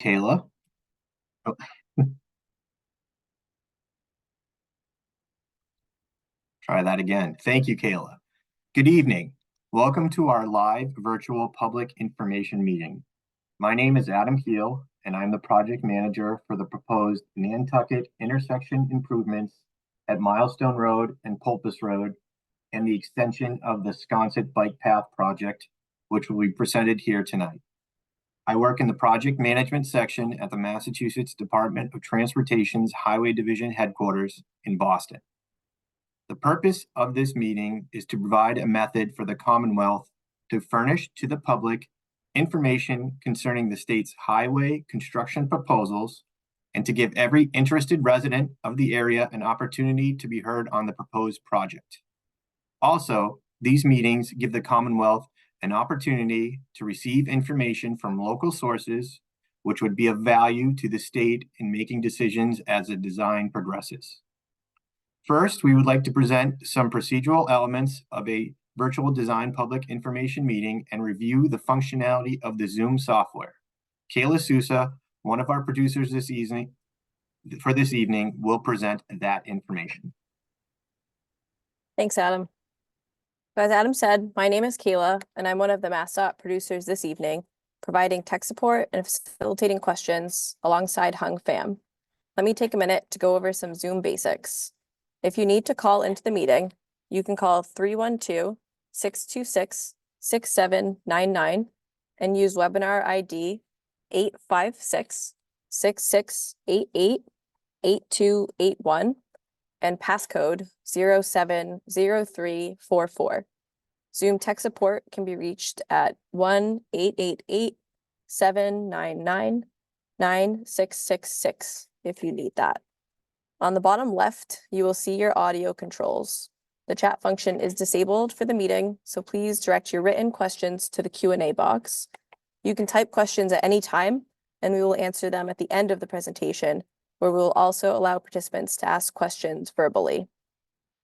Kayla. Oh, try that again. Thank you, Kayla. Good evening. Welcome to our live virtual public information meeting. My name is Adam Keel, and I'm the project manager for the proposed Nantucket intersection improvements at Milestone Road and Pulpus Road and the extension of the Sconset Bike Path project, which will be presented here tonight. I work in the project management section at the Massachusetts Department of Transportation's Highway Division headquarters in Boston. The purpose of this meeting is to provide a method for the Commonwealth to furnish to the public information concerning the state's highway construction proposals and to give every interested resident of the area an opportunity to be heard on the proposed project. Also, these meetings give the Commonwealth an opportunity to receive information from local sources, which would be of value to the state in making decisions as the design progresses. First, we would like to present some procedural elements of a virtual design public information meeting and review the functionality of the Zoom software. Kayla Sousa, one of our producers this evening, will present that information. Thanks, Adam. As Adam said, my name is Kayla, and I'm one of the MassDOT producers this evening, providing tech support and facilitating questions alongside Hung Pham. Let me take a minute to go over some Zoom basics. If you need to call into the meeting, you can call 312-626-6799 and use webinar ID 856-6688-8281 and passcode 070344. Zoom tech support can be reached at 1-888-799-9666 if you need that. On the bottom left, you will see your audio controls. The chat function is disabled for the meeting, so please direct your written questions to the Q&A box. You can type questions at any time, and we will answer them at the end of the presentation, where we will also allow participants to ask questions verbally.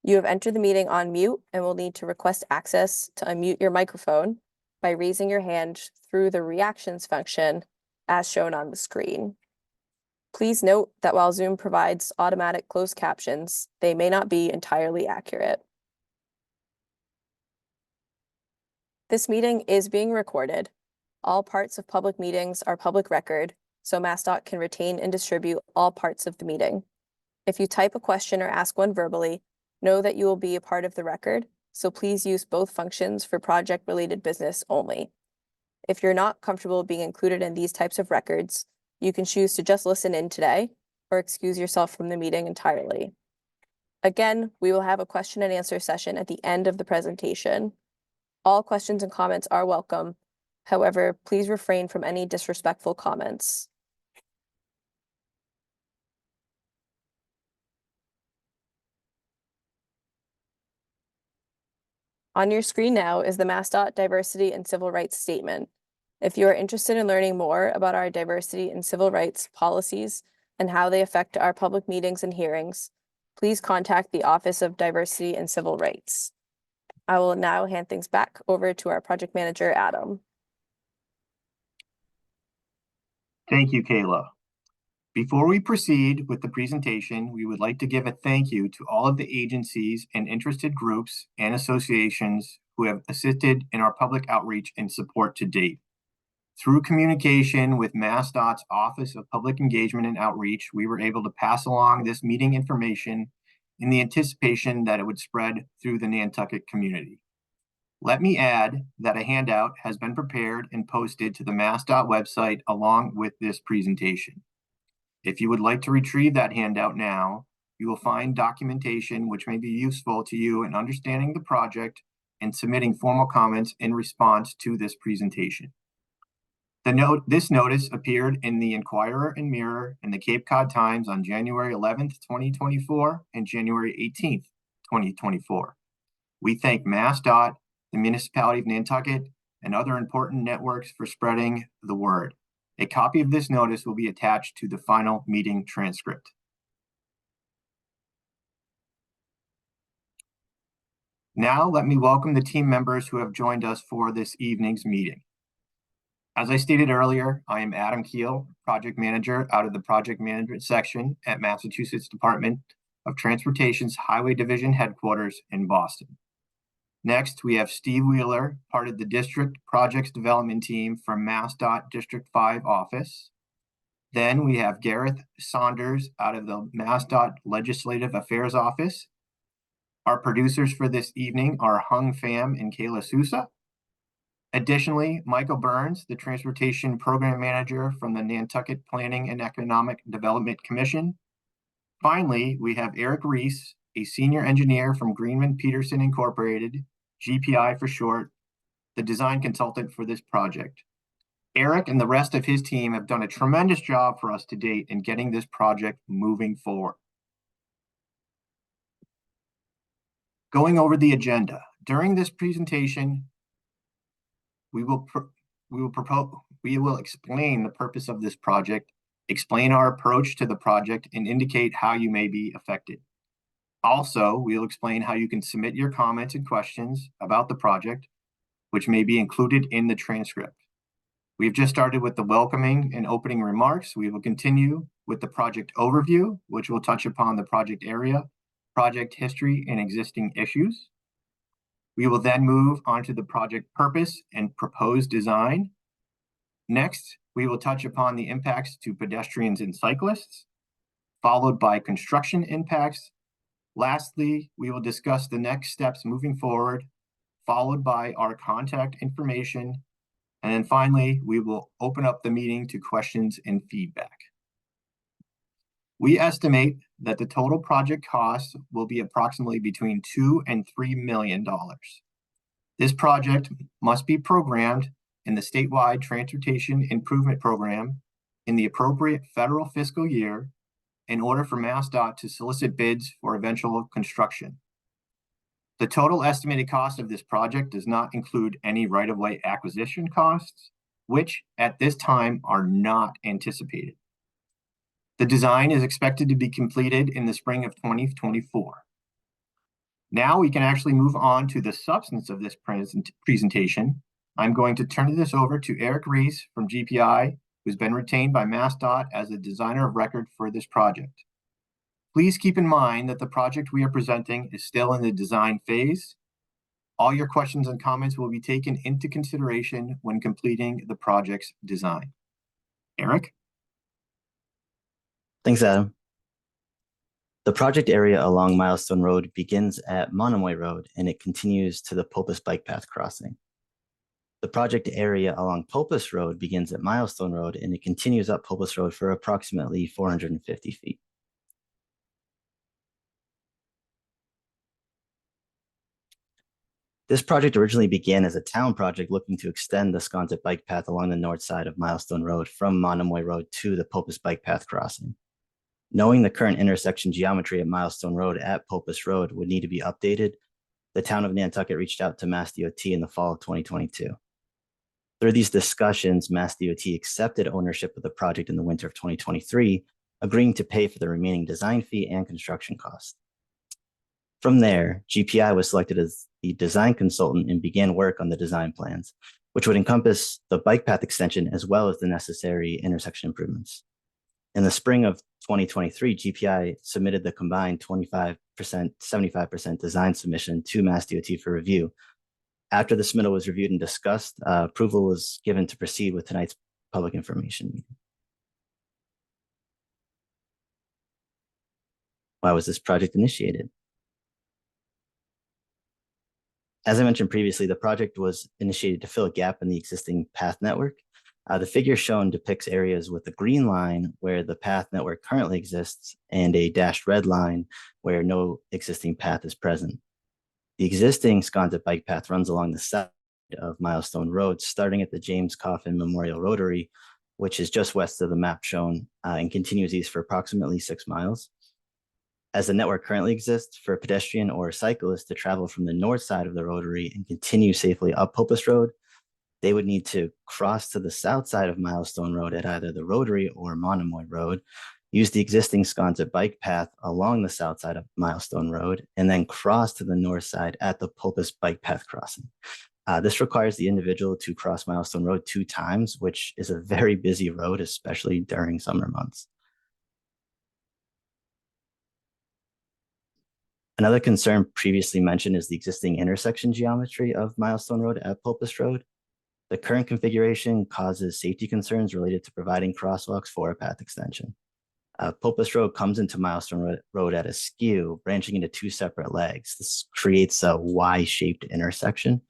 You have entered the meeting on mute and will need to request access to unmute your microphone by raising your hand through the reactions function as shown on the screen. Please note that while Zoom provides automatic closed captions, they may not be entirely accurate. This meeting is being recorded. All parts of public meetings are public record, so MassDOT can retain and distribute all parts of the meeting. If you type a question or ask one verbally, know that you will be a part of the record, so please use both functions for project-related business only. If you're not comfortable being included in these types of records, you can choose to just listen in today or excuse yourself from the meeting entirely. Again, we will have a question and answer session at the end of the presentation. All questions and comments are welcome. However, please refrain from any disrespectful comments. On your screen now is the MassDOT Diversity and Civil Rights Statement. If you are interested in learning more about our diversity and civil rights policies and how they affect our public meetings and hearings, please contact the Office of Diversity and Civil Rights. I will now hand things back over to our project manager, Adam. Thank you, Kayla. Before we proceed with the presentation, we would like to give a thank you to all of the agencies and interested groups and associations who have assisted in our public outreach and support to date. Through communication with MassDOT's Office of Public Engagement and Outreach, we were able to pass along this meeting information in the anticipation that it would spread through the Nantucket community. Let me add that a handout has been prepared and posted to the MassDOT website along with this presentation. If you would like to retrieve that handout now, you will find documentation which may be useful to you in understanding the project and submitting formal comments in response to this presentation. This notice appeared in the Inquirer and Mirror and the Cape Cod Times on January 11th, 2024 and January 18th, 2024. We thank MassDOT, the municipality of Nantucket, and other important networks for spreading the word. A copy of this notice will be attached to the final meeting transcript. Now, let me welcome the team members who have joined us for this evening's meeting. As I stated earlier, I am Adam Keel, Project Manager out of the Project Management section at Massachusetts Department of Transportation's Highway Division headquarters in Boston. Next, we have Steve Wheeler, part of the District Projects Development Team from MassDOT District 5 office. Then we have Gareth Saunders out of the MassDOT Legislative Affairs office. Our producers for this evening are Hung Pham and Kayla Sousa. Additionally, Michael Burns, the Transportation Program Manager from the Nantucket Planning and Economic Development Commission. Finally, we have Eric Reese, a Senior Engineer from Greenman Peterson Incorporated, GPI for short, the design consultant for this project. Eric and the rest of his team have done a tremendous job for us to date in getting this project moving forward. Going over the agenda. During this presentation, we will explain the purpose of this project, explain our approach to the project, and indicate how you may be affected. Also, we'll explain how you can submit your comments and questions about the project, which may be included in the transcript. We've just started with the welcoming and opening remarks. We will continue with the project overview, which will touch upon the project area, project history, and existing issues. We will then move on to the project purpose and proposed design. Next, we will touch upon the impacts to pedestrians and cyclists, followed by construction impacts. Lastly, we will discuss the next steps moving forward, followed by our contact information. And then finally, we will open up the meeting to questions and feedback. We estimate that the total project cost will be approximately between $2 and $3 million. This project must be programmed in the statewide Transportation Improvement Program in the appropriate federal fiscal year in order for MassDOT to solicit bids for eventual construction. The total estimated cost of this project does not include any right-of-way acquisition costs, which at this time are not anticipated. The design is expected to be completed in the spring of 2024. Now we can actually move on to the substance of this presentation. I'm going to turn this over to Eric Reese from GPI, who's been retained by MassDOT as the designer of record for this project. Please keep in mind that the project we are presenting is still in the design phase. All your questions and comments will be taken into consideration when completing the project's design. Eric? Thanks, Adam. The project area along Milestone Road begins at Monomoy Road and it continues to the Pulpus Bike Path crossing. The project area along Pulpus Road begins at Milestone Road and it continues up Pulpus Road for approximately 450 feet. This project originally began as a town project looking to extend the Sconset Bike Path along the north side of Milestone Road from Monomoy Road to the Pulpus Bike Path crossing. Knowing the current intersection geometry at Milestone Road at Pulpus Road would need to be updated, the town of Nantucket reached out to MassDOT in the fall of 2022. Through these discussions, MassDOT accepted ownership of the project in the winter of 2023, agreeing to pay for the remaining design fee and construction costs. From there, GPI was selected as the design consultant and began work on the design plans, which would encompass the bike path extension as well as the necessary intersection improvements. In the spring of 2023, GPI submitted the combined 25%, 75% design submission to MassDOT for review. After the submittal was reviewed and discussed, approval was given to proceed with tonight's public information meeting. Why was this project initiated? As I mentioned previously, the project was initiated to fill a gap in the existing path network. The figure shown depicts areas with a green line where the path network currently exists and a dashed red line where no existing path is present. The existing Sconset Bike Path runs along the side of Milestone Road, starting at the James Coffin Memorial Rotary, which is just west of the map shown, and continues east for approximately 6 miles. As the network currently exists, for a pedestrian or a cyclist to travel from the north side of the rotary and continue safely up Pulpus Road, they would need to cross to the south side of Milestone Road at either the rotary or Monomoy Road, use the existing Sconset Bike Path along the south side of Milestone Road, and then cross to the north side at the Pulpus Bike Path crossing. This requires the individual to cross Milestone Road 2 times, which is a very busy road, especially during summer months. Another concern previously mentioned is the existing intersection geometry of Milestone Road at Pulpus Road. The current configuration causes safety concerns related to providing crosswalks for a path extension. Pulpus Road comes into Milestone Road at a skew, branching into two separate legs. This creates a Y-shaped intersection.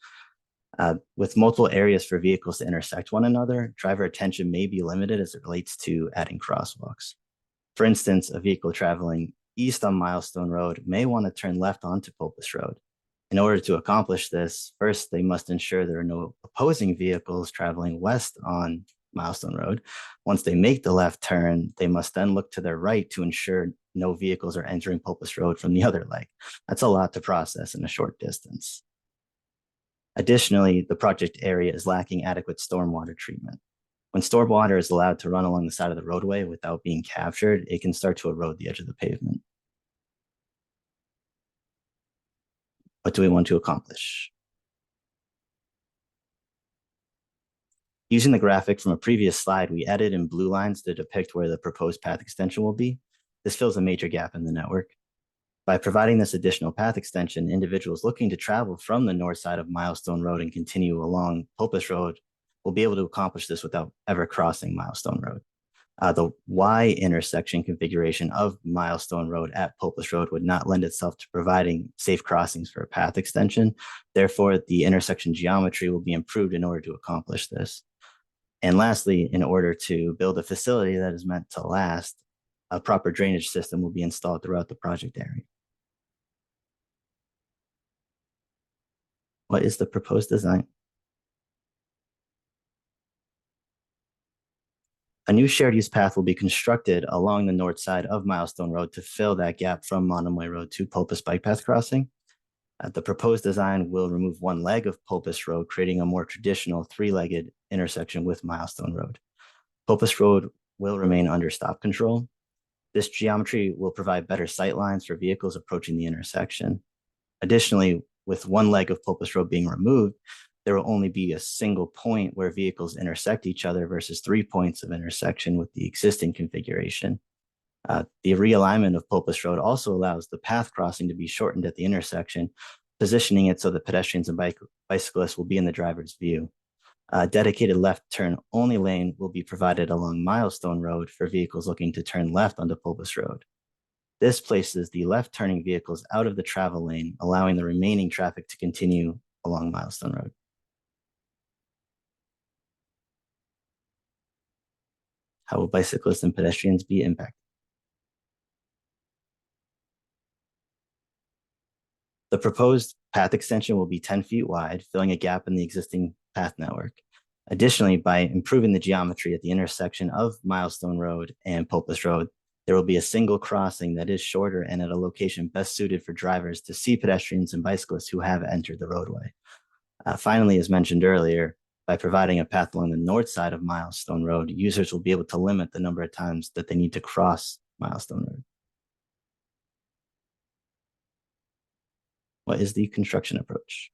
With multiple areas for vehicles to intersect one another, driver attention may be limited as it relates to adding crosswalks. For instance, a vehicle traveling east on Milestone Road may want to turn left onto Pulpus Road. In order to accomplish this, first, they must ensure there are no opposing vehicles traveling west on Milestone Road. Once they make the left turn, they must then look to their right to ensure no vehicles are entering Pulpus Road from the other leg. That's a lot to process in a short distance. Additionally, the project area is lacking adequate stormwater treatment. When stormwater is allowed to run along the side of the roadway without being captured, it can start to erode the edge of the pavement. What do we want to accomplish? Using the graphic from a previous slide, we added in blue lines to depict where the proposed path extension will be. This fills a major gap in the network. By providing this additional path extension, individuals looking to travel from the north side of Milestone Road and continue along Pulpus Road will be able to accomplish this without ever crossing Milestone Road. The Y intersection configuration of Milestone Road at Pulpus Road would not lend itself to providing safe crossings for a path extension. Therefore, the intersection geometry will be improved in order to accomplish this. And lastly, in order to build a facility that is meant to last, a proper drainage system will be installed throughout the project area. What is the proposed design? A new shared use path will be constructed along the north side of Milestone Road to fill that gap from Monomoy Road to Pulpus Bike Path Crossing. The proposed design will remove one leg of Pulpus Road, creating a more traditional three-legged intersection with Milestone Road. Pulpus Road will remain under stop control. This geometry will provide better sight lines for vehicles approaching the intersection. Additionally, with one leg of Pulpus Road being removed, there will only be a single point where vehicles intersect each other versus 3 points of intersection with the existing configuration. The realignment of Pulpus Road also allows the path crossing to be shortened at the intersection, positioning it so that pedestrians and bicyclists will be in the driver's view. A dedicated left turn only lane will be provided along Milestone Road for vehicles looking to turn left onto Pulpus Road. This places the left turning vehicles out of the travel lane, allowing the remaining traffic to continue along Milestone Road. How will bicyclists and pedestrians be impacted? The proposed path extension will be 10 feet wide, filling a gap in the existing path network. Additionally, by improving the geometry at the intersection of Milestone Road and Pulpus Road, there will be a single crossing that is shorter and at a location best suited for drivers to see pedestrians and bicyclists who have entered the roadway. Finally, as mentioned earlier, by providing a path along the north side of Milestone Road, users will be able to limit the number of times that they need to cross Milestone Road. What is the construction approach?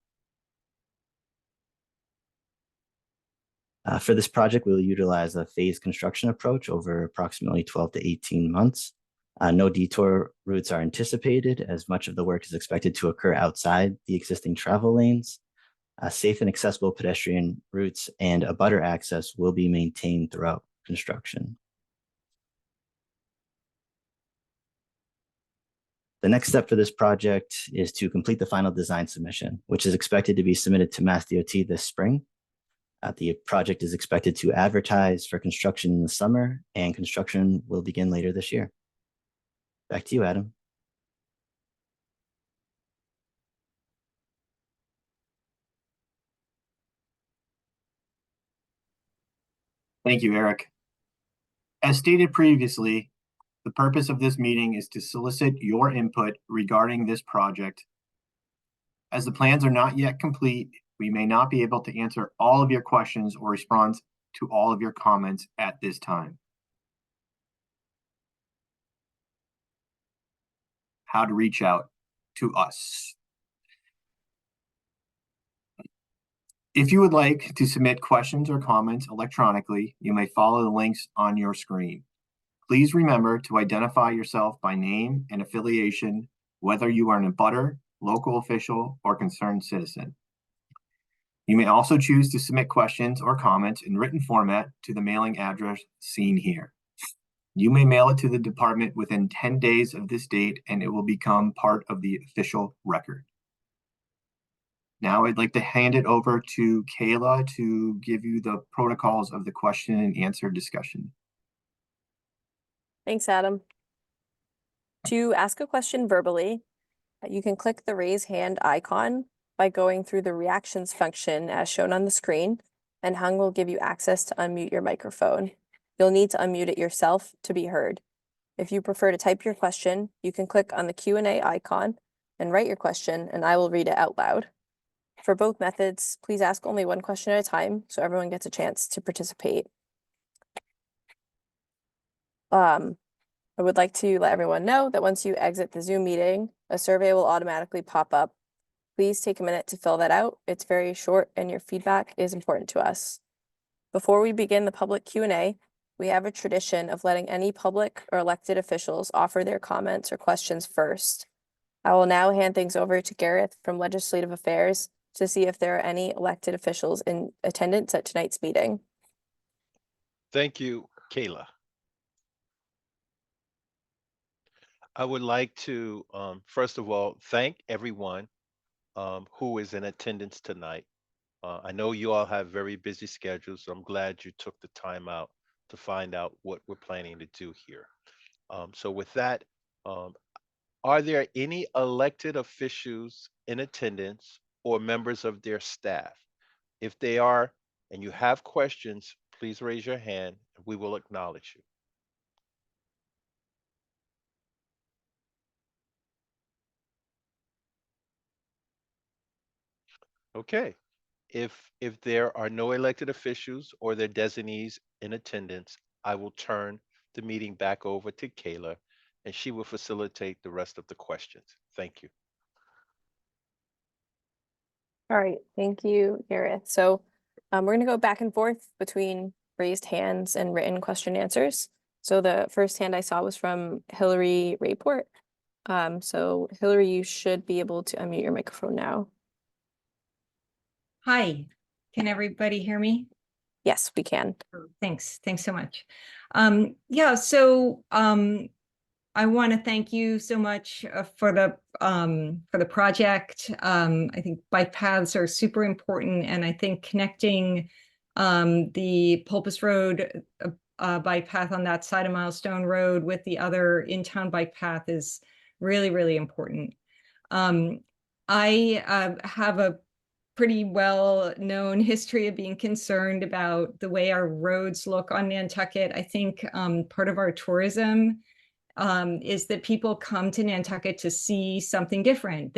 For this project, we will utilize a phased construction approach over approximately 12 to 18 months. No detour routes are anticipated, as much of the work is expected to occur outside the existing travel lanes. Safe and accessible pedestrian routes and abutter access will be maintained throughout construction. The next step for this project is to complete the final design submission, which is expected to be submitted to Mass DOT this spring. The project is expected to advertise for construction in the summer, and construction will begin later this year. Back to you, Adam. Thank you, Eric. As stated previously, the purpose of this meeting is to solicit your input regarding this project. As the plans are not yet complete, we may not be able to answer all of your questions or respond to all of your comments at this time. How to reach out to us. If you would like to submit questions or comments electronically, you may follow the links on your screen. Please remember to identify yourself by name and affiliation, whether you are an abutter, local official, or concerned citizen. You may also choose to submit questions or comments in written format to the mailing address seen here. You may mail it to the department within 10 days of this date, and it will become part of the official record. Now I'd like to hand it over to Kayla to give you the protocols of the question and answer discussion. Thanks, Adam. To ask a question verbally, you can click the raise hand icon by going through the reactions function as shown on the screen, and Hung will give you access to unmute your microphone. You'll need to unmute it yourself to be heard. If you prefer to type your question, you can click on the Q&A icon and write your question, and I will read it out loud. For both methods, please ask only one question at a time so everyone gets a chance to participate. I would like to let everyone know that once you exit the Zoom meeting, a survey will automatically pop up. Please take a minute to fill that out. It's very short and your feedback is important to us. Before we begin the public Q&A, we have a tradition of letting any public or elected officials offer their comments or questions first. I will now hand things over to Gareth from Legislative Affairs to see if there are any elected officials in attendance at tonight's meeting. Thank you, Kayla. I would like to, first of all, thank everyone who is in attendance tonight. I know you all have very busy schedules, so I'm glad you took the time out to find out what we're planning to do here. So with that, are there any elected officials in attendance or members of their staff? If they are, and you have questions, please raise your hand and we will acknowledge you. Okay. If there are no elected officials or their designees in attendance, I will turn the meeting back over to Kayla and she will facilitate the rest of the questions. Thank you. All right, thank you, Gareth. So we're going to go back and forth between raised hands and written question answers. So the first hand I saw was from Hillary Rayport. So Hillary, you should be able to unmute your microphone now. Hi, can everybody hear me? Yes, we can. Thanks so much. I want to thank you so much for the project. I think bike paths are super important, and I think connecting the Pulpus Road bike path on that side of Milestone Road with the other in-town bike path is really, really important. I have a pretty well-known history of being concerned about the way our roads look on Nantucket. I think part of our tourism is that people come to Nantucket to see something different.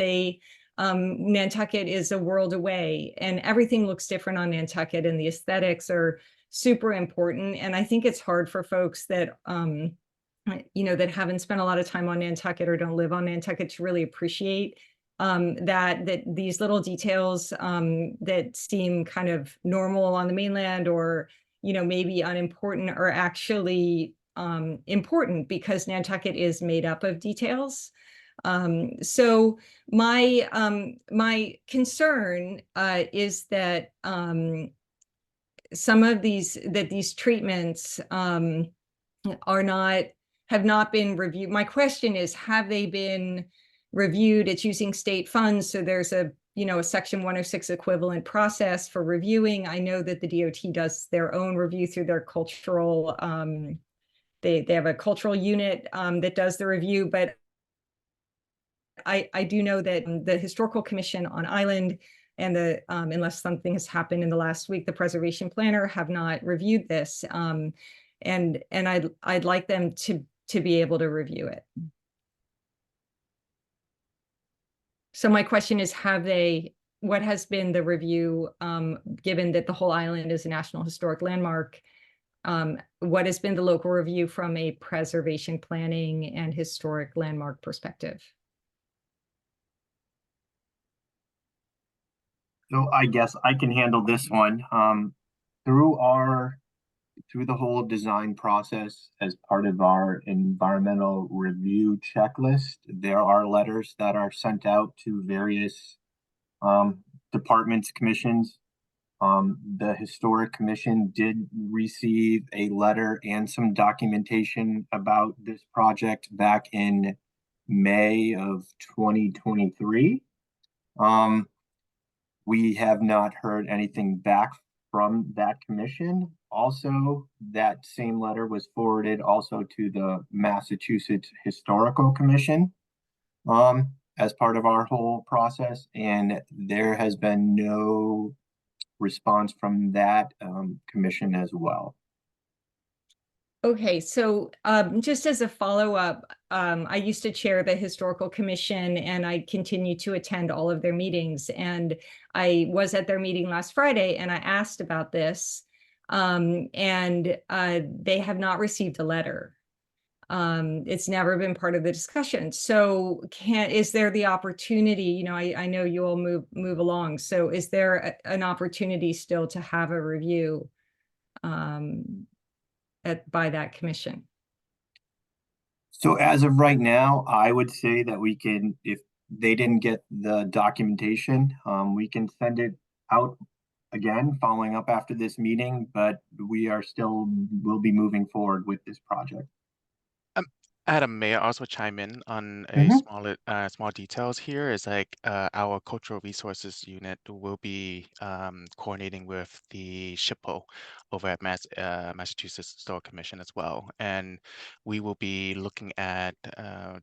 Nantucket is a world away, and everything looks different on Nantucket, and the aesthetics are super important. And I think it's hard for folks that that haven't spent a lot of time on Nantucket or don't live on Nantucket to really appreciate that these little details that seem kind of normal on the mainland or maybe unimportant are actually important because Nantucket is made up of details. So my concern is that some of these treatments have not been reviewed. My question is, have they been reviewed? It's using state funds, so there's a Section 106 equivalent process for reviewing. I know that the DOT does their own review through their cultural. They have a cultural unit that does the review, but I do know that the Historical Commission on Island and unless something has happened in the last week, the preservation planner have not reviewed this, and I'd like them to be able to review it. So my question is, what has been the review, given that the whole island is a National Historic Landmark? What has been the local review from a preservation planning and historic landmark perspective? So I guess I can handle this one. Through through the whole design process as part of our environmental review checklist, there are letters that are sent out to various departments, commissions. The Historic Commission did receive a letter and some documentation about this project back in May of 2023. We have not heard anything back from that commission. Also, that same letter was forwarded also to the Massachusetts Historical Commission as part of our whole process, and there has been no response from that commission as well. Okay, so just as a follow-up, I used to chair the Historical Commission and I continue to attend all of their meetings. And I was at their meeting last Friday and I asked about this, and they have not received a letter. It's never been part of the discussion. So is there the opportunity, you know, I know you all move along. So is there an opportunity still to have a review by that commission? So as of right now, I would say that we can, if they didn't get the documentation, we can send it out again, following up after this meeting, but we'll be moving forward with this project. Adam, may I also chime in on a small details here? Is like our cultural resources unit will be coordinating with the SHPO over at Massachusetts Historic Commission as well, and we will be looking at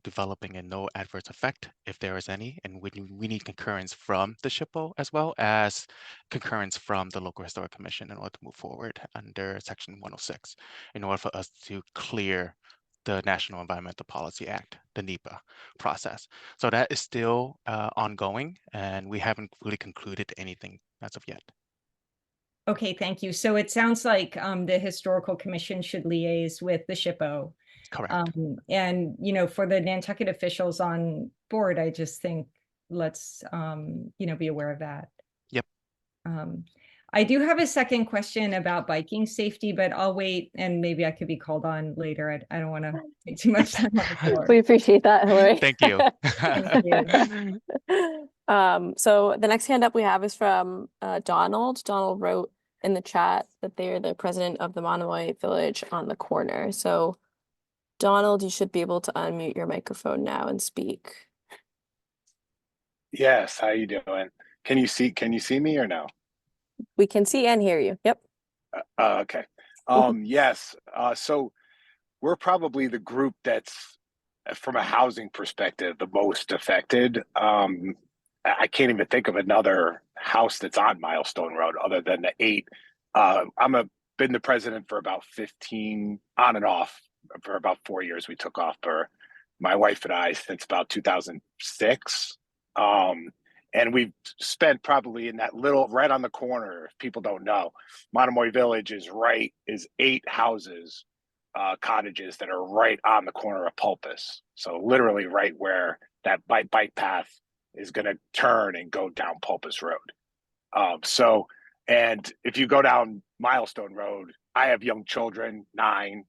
developing a no adverse effect if there is any, and we need concurrence from the SHPO as well as concurrence from the local historic commission in order to move forward under Section 106, in order for us to clear the National Environmental Policy Act, the NEPA process. So that is still ongoing, and we haven't really concluded anything as of yet. Okay, thank you. So it sounds like the Historical Commission should liaise with the SHPO. Correct. And, you know, for the Nantucket officials on board, I just think let's, you know, be aware of that. Yep. I do have a second question about biking safety, but I'll wait and maybe I could be called on later. I don't want to take too much time on the floor. We appreciate that, Hillary. Thank you. Thank you. So the next hand up we have is from Donald. Donald wrote in the chat that they're the president of the Monomoy Village on the corner. So Donald, you should be able to unmute your microphone now and speak. Yes, how you doing? Can you see me or no? We can see and hear you. Yep. Okay. Yes. So we're probably the group that's, from a housing perspective, the most affected. I can't even think of another house that's on Milestone Road other than the 8. Been the president for about 15, on and off for about 4 years. We took off for my wife and I since about 2006. And we've spent probably in that little, right on the corner, if people don't know, Monomoy Village is 8 houses, cottages that are right on the corner of Pulpus. So literally right where that bike path is going to turn and go down Pulpus Road. And if you go down Milestone Road, I have young children, 9,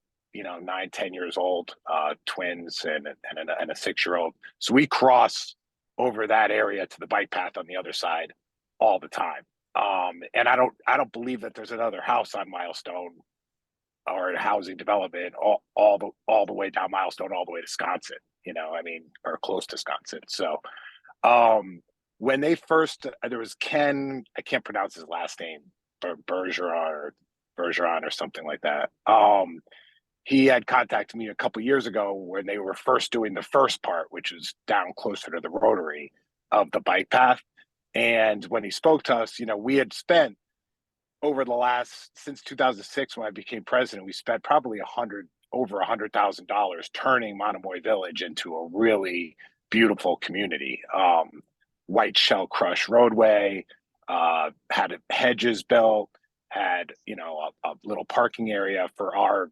10 years old, twins and a 6-year-old. So we cross over that area to the bike path on the other side all the time. And I don't believe that there's another house on Milestone or a housing development all the way down Milestone, all the way to Wisconsin, or close to Wisconsin. So when they first, there was Ken, I can't pronounce his last name, Bergeron or something like that. He had contacted me a couple years ago when they were first doing the first part, which is down closer to the rotary of the bike path. And when he spoke to us, we had spent over since 2006, when I became president, we spent probably over $100,000 turning Monomoy Village into a really beautiful community. White shell crush roadway, had hedges built, had, a little parking area for our,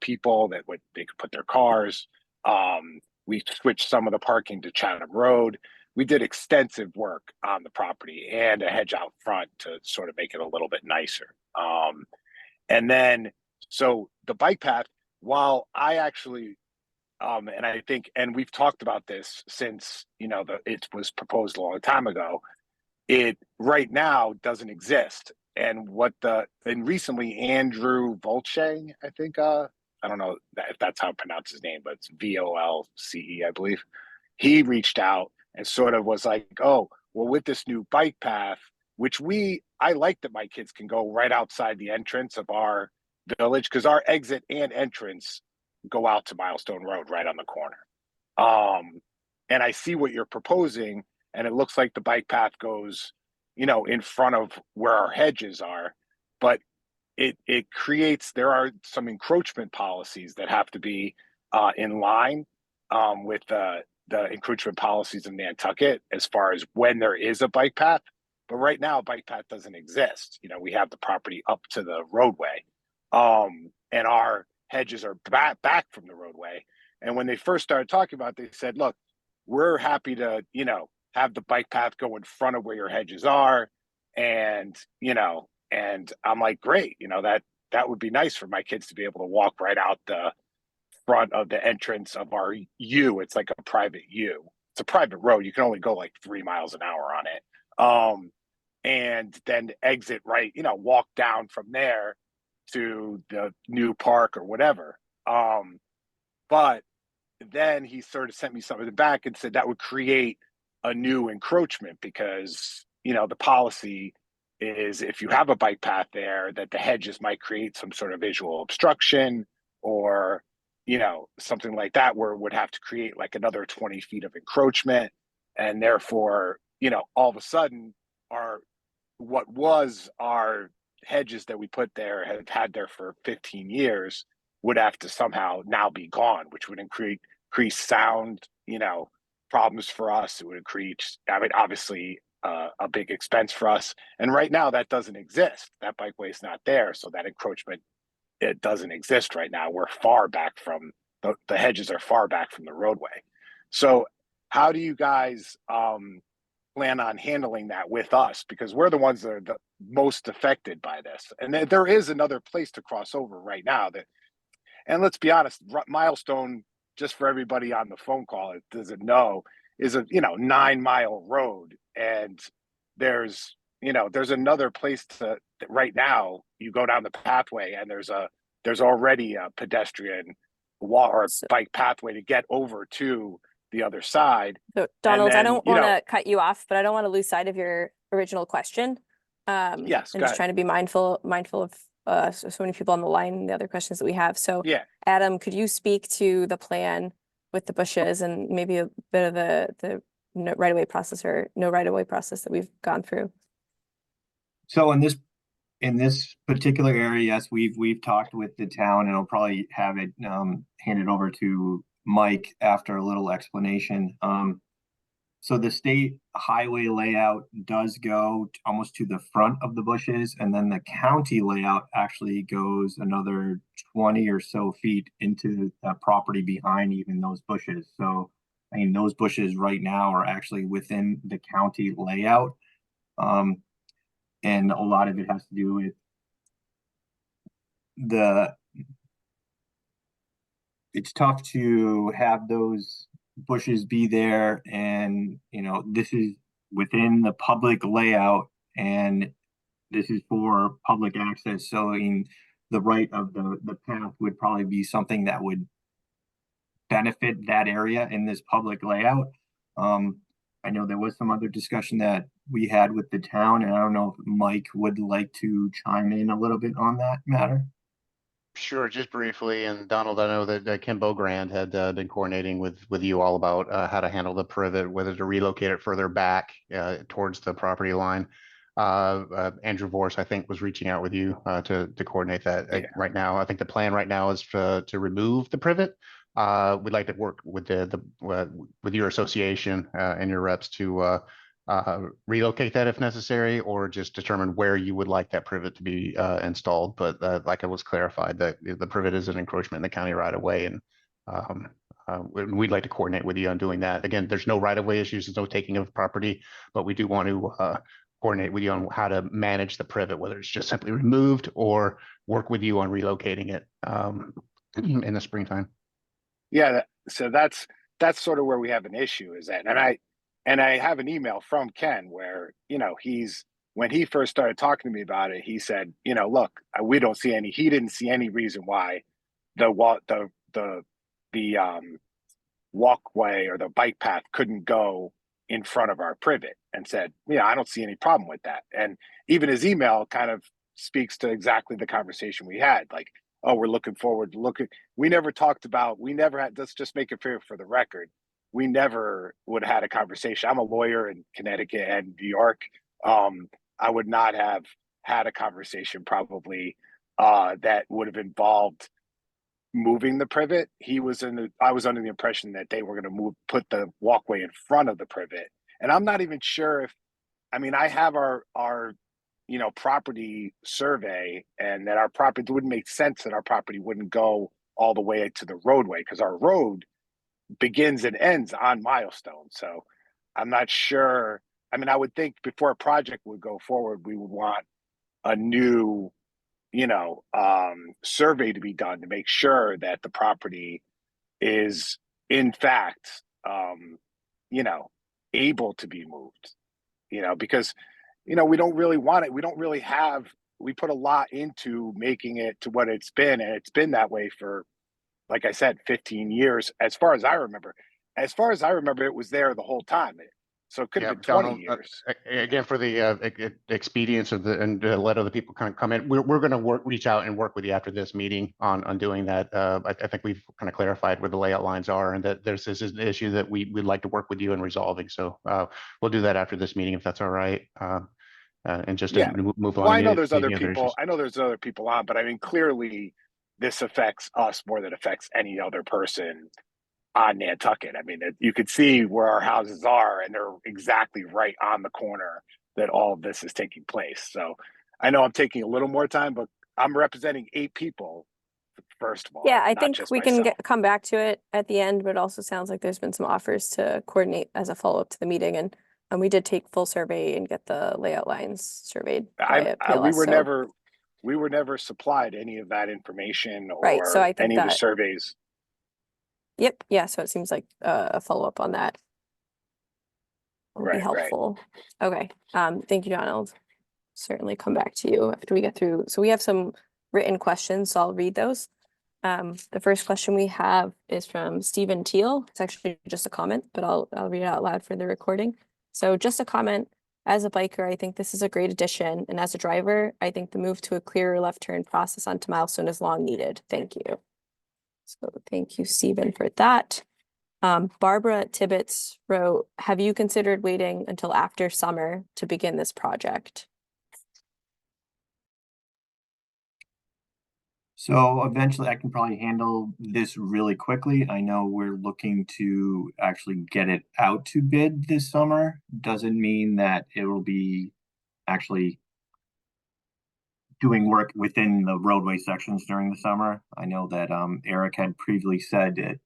people that they could put their cars. We switched some of the parking to Chatham Road. we did extensive work on the property and a hedge out front to sort of make it a little bit nicer. And then, so the bike path, while I actually, and I think, and we've talked about this since, it was proposed a long time ago, it right now doesn't exist. And recently Andrew Volche, I think, I don't know if that's how I pronounce his name, but it's Volce, I believe. He reached out and sort of was like, oh, well, with this new bike path, which I like that my kids can go right outside the entrance of our village, because our exit and entrance go out to Milestone Road right on the corner. And I see what you're proposing, and it looks like the bike path goes, in front of where our hedges are, but it creates, there are some encroachment policies that have to be in line with the encroachment policies of Nantucket as far as when there is a bike path. But right now, a bike path doesn't exist. We have the property up to the roadway, and our hedges are back from the roadway. And when they first started talking about it, they said, look, we're happy to, have the bike path go in front of where your hedges are. And, and I'm like, great, that would be nice for my kids to be able to walk right out the front of the entrance of our U. It's like a private U. It's a private road. You can only go like 3 miles an hour on it. And then exit right, walk down from there to the new park or whatever. But then he sort of sent me something back and said that would create a new encroachment because, the policy is if you have a bike path there, that the hedges might create some sort of visual obstruction or, something like that, where it would have to create like another 20 feet of encroachment. And therefore, all of a sudden what was our hedges that we put there, have had there for 15 years, would have to somehow now be gone, which would increase sound, problems for us. It would increase, obviously a big expense for us. And right now that doesn't exist. That bikeway is not there. So that encroachment, it doesn't exist right now. We're far back from, the hedges are far back from the roadway. So how do you guys plan on handling that with us? Because we're the ones that are the most affected by this. And there is another place to cross over right now and let's be honest, Milestone, just for everybody on the phone call that doesn't know, is a 9-mile road. And there's another place right now you go down the pathway and there's already a pedestrian walk or bike pathway to get over to the other side. So Donald, then, I don't want to cut you off, but I don't want to lose sight of your original question. Yes, and just trying to be mindful of so many people on the line and the other questions that we have. So yeah, Adam, could you speak to the plan with the bushes and maybe a bit of the right-of-way process or no right-of-way process that we've gone through? So in this particular area, yes, we've talked with the town, and I'll probably have it handed over to Mike after a little explanation. So the state highway layout does go almost to the front of the bushes, and then the county layout actually goes another 20 or so feet into the property behind even those bushes. So, those bushes right now are actually within the county layout. And a lot of it has to do with it's tough to have those bushes be there, and this is within the public layout and this is for public access. So the right of the path would probably be something that would benefit that area in this public layout. I know there was some other discussion that we had with the town, and I don't know if Mike would like to chime in a little bit on that matter. Sure, just briefly. And Donald, I know that Ken Beaugrand had been coordinating with you all about how to handle the privet, whether to relocate it further back towards the property line. Andrew Vorse, I think, was reaching out with you to coordinate that. Yeah. Right now, I think the plan right now is to remove the privet. We'd like to work with with your association and your reps to relocate that if necessary, or just determine where you would like that privet to be installed. But like it was clarified, that the privet is an encroachment in the county right away, and we'd like to coordinate with you on doing that. Again, there's no right-of-way issues, there's no taking of property, but we do want to coordinate with you on how to manage the privet, whether it's just simply removed or work with you on relocating it in the springtime. Yeah, so that's sort of where we have an issue is that, and I have an email from Ken where, you know, when he first started talking to me about it, he said, you know, look, he didn't see any reason why the walkway or the bike path couldn't go in front of our privet, and said, yeah, I don't see any problem with that. And even his email kind of speaks to exactly the conversation we had. Like, oh, we're looking forward to we never had, let's just make it fair for the record. We never would have had a conversation. I'm a lawyer in Connecticut and New York. I would not have had a conversation probably that would have involved moving the privet. I was under the impression that they were going to put the walkway in front of the privet. And I'm not even sure I have our property survey, and that our property, it wouldn't make sense that our property wouldn't go all the way to the roadway, because our road begins and ends on Milestone. So I'm not sure. I would think before a project would go forward, we would want a new survey to be done to make sure that the property is in fact able to be moved, because we don't really want it. We put a lot into making it to what it's been, and it's been that way for, like I said, 15 years as far as I remember. It was there the whole time. So it could have been 20 Donald, years. Again, for the expedience of and let other people kind of come in, we're going to reach out and work with you after this meeting on doing that. I think we've kind of clarified where the layout lines are, and that this is an issue that we'd like to work with you in resolving. So we'll do that after this meeting, if that's all right. And just to move on. Well, I know there's other people. I know there's other people on, but clearly this affects us more than it affects any other person on Nantucket. You could see where our houses are, and they're exactly right on the corner that all of this is taking place. So I know I'm taking a little more time, but I'm representing 8 people, first of all. Yeah, I think we can come back to it at the end, but it also sounds like there's been some offers to coordinate as a follow-up to the meeting, and we did take full survey and get the layout lines surveyed. We were never supplied any of that information or right, so I think any of the surveys. Yep. Yeah. So it seems like a follow-up on that will be helpful. Right. Okay. Thank you, Donald. Certainly come back to you after we get through. So we have some written questions, so I'll read those. The first question we have is from Stephen Teal. It's actually just a comment, but I'll read it out loud for the recording. So just a comment. As a biker, I think this is a great addition. And as a driver, I think the move to a clearer left turn process onto Milestone is long needed. Thank you. So thank you, Stephen, for that. Barbara Tibbetts wrote, have you considered waiting until after summer to begin this project? So eventually I can probably handle this really quickly. I know we're looking to actually get it out to bid this summer. Doesn't mean that it will be actually doing work within the roadway sections during the summer. I know that Eric had previously said that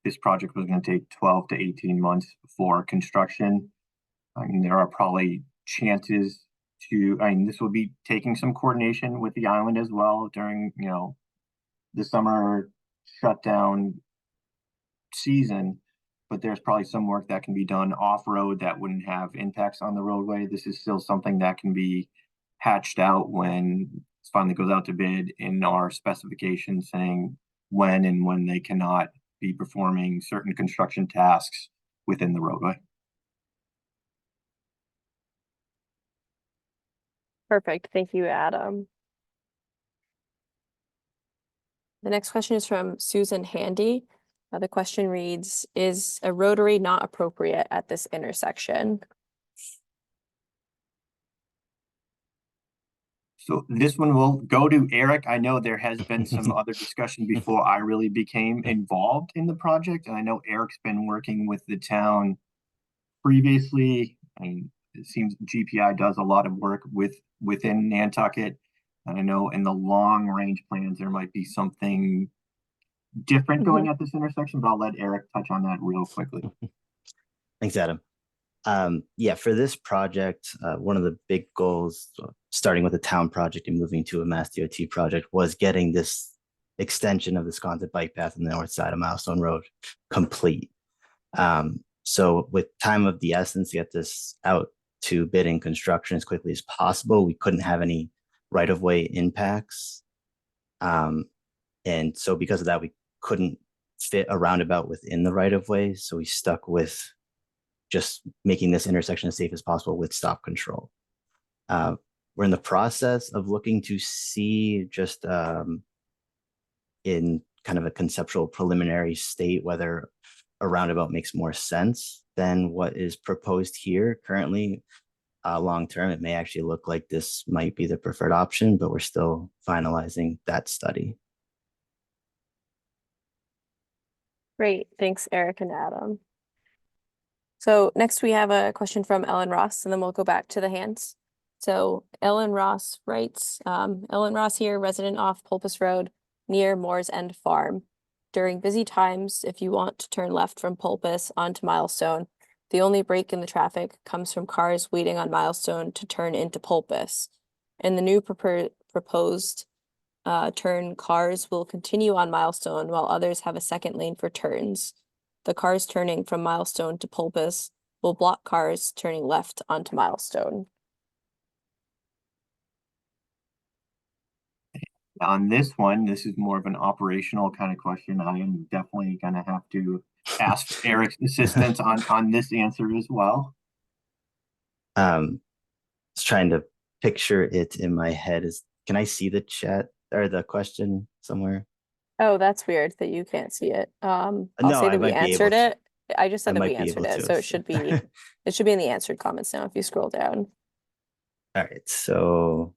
this project was going to take 12 to 18 months for construction. There are probably chances this will be taking some coordination with the island as well during, the summer shutdown season, but there's probably some work that can be done off-road that wouldn't have impacts on the roadway. This is still something that can be hatched out when it finally goes out to bid in our specifications, saying when they cannot be performing certain construction tasks within the roadway. Perfect. Thank you, Adam. The next question is from Susan Handy. The question reads, is a rotary not appropriate at this intersection? So this one will go to Eric. I know there has been some other discussion before I really became involved in the project. And I know Eric's been working with the town previously. It seems GPI does a lot of work within Nantucket. And I know in the long range plans, there might be something different going at this intersection, but I'll let Eric touch on that real quickly. Thanks, Adam. Yeah, for this project, one of the big goals, starting with a town project and moving to a Mass DOT project, was getting this extension of the Sconset bike path on the north side of Milestone Road complete. So with time of the essence to get this out to bid and construction as quickly as possible, we couldn't have any right-of-way impacts. And so because of that, we couldn't fit a roundabout within the right-of-way. So we stuck with just making this intersection as safe as possible with stop control. We're in the process of looking to see just in kind of a conceptual preliminary state whether a roundabout makes more sense than what is proposed here currently. Long term, it may actually look like this might be the preferred option, but we're still finalizing that study. Great, thanks, Eric and Adam. So next we have a question from Ellen Ross, and then we'll go back to the hands. So Ellen Ross writes, Ellen Ross here, resident off Pulpus Road near Moore's End Farm. During busy times, if you want to turn left from Pulpus onto Milestone, the only break in the traffic comes from cars waiting on Milestone to turn into Pulpus. In the new proposed turn, cars will continue on Milestone while others have a second lane for turns. The cars turning from Milestone to Pulpus will block cars turning left onto Milestone. On this one, this is more of an operational kind of question. I am definitely going to have to ask Eric's assistance on this answer as well. I was trying to picture it in my head. Can I see the chat or the question somewhere? Oh, that's weird that you can't see it. I'll No, say I that we might be able answered to. it. I just I said that we might be answered able it, to. so it should be in the answered comments now if you scroll down. All right, so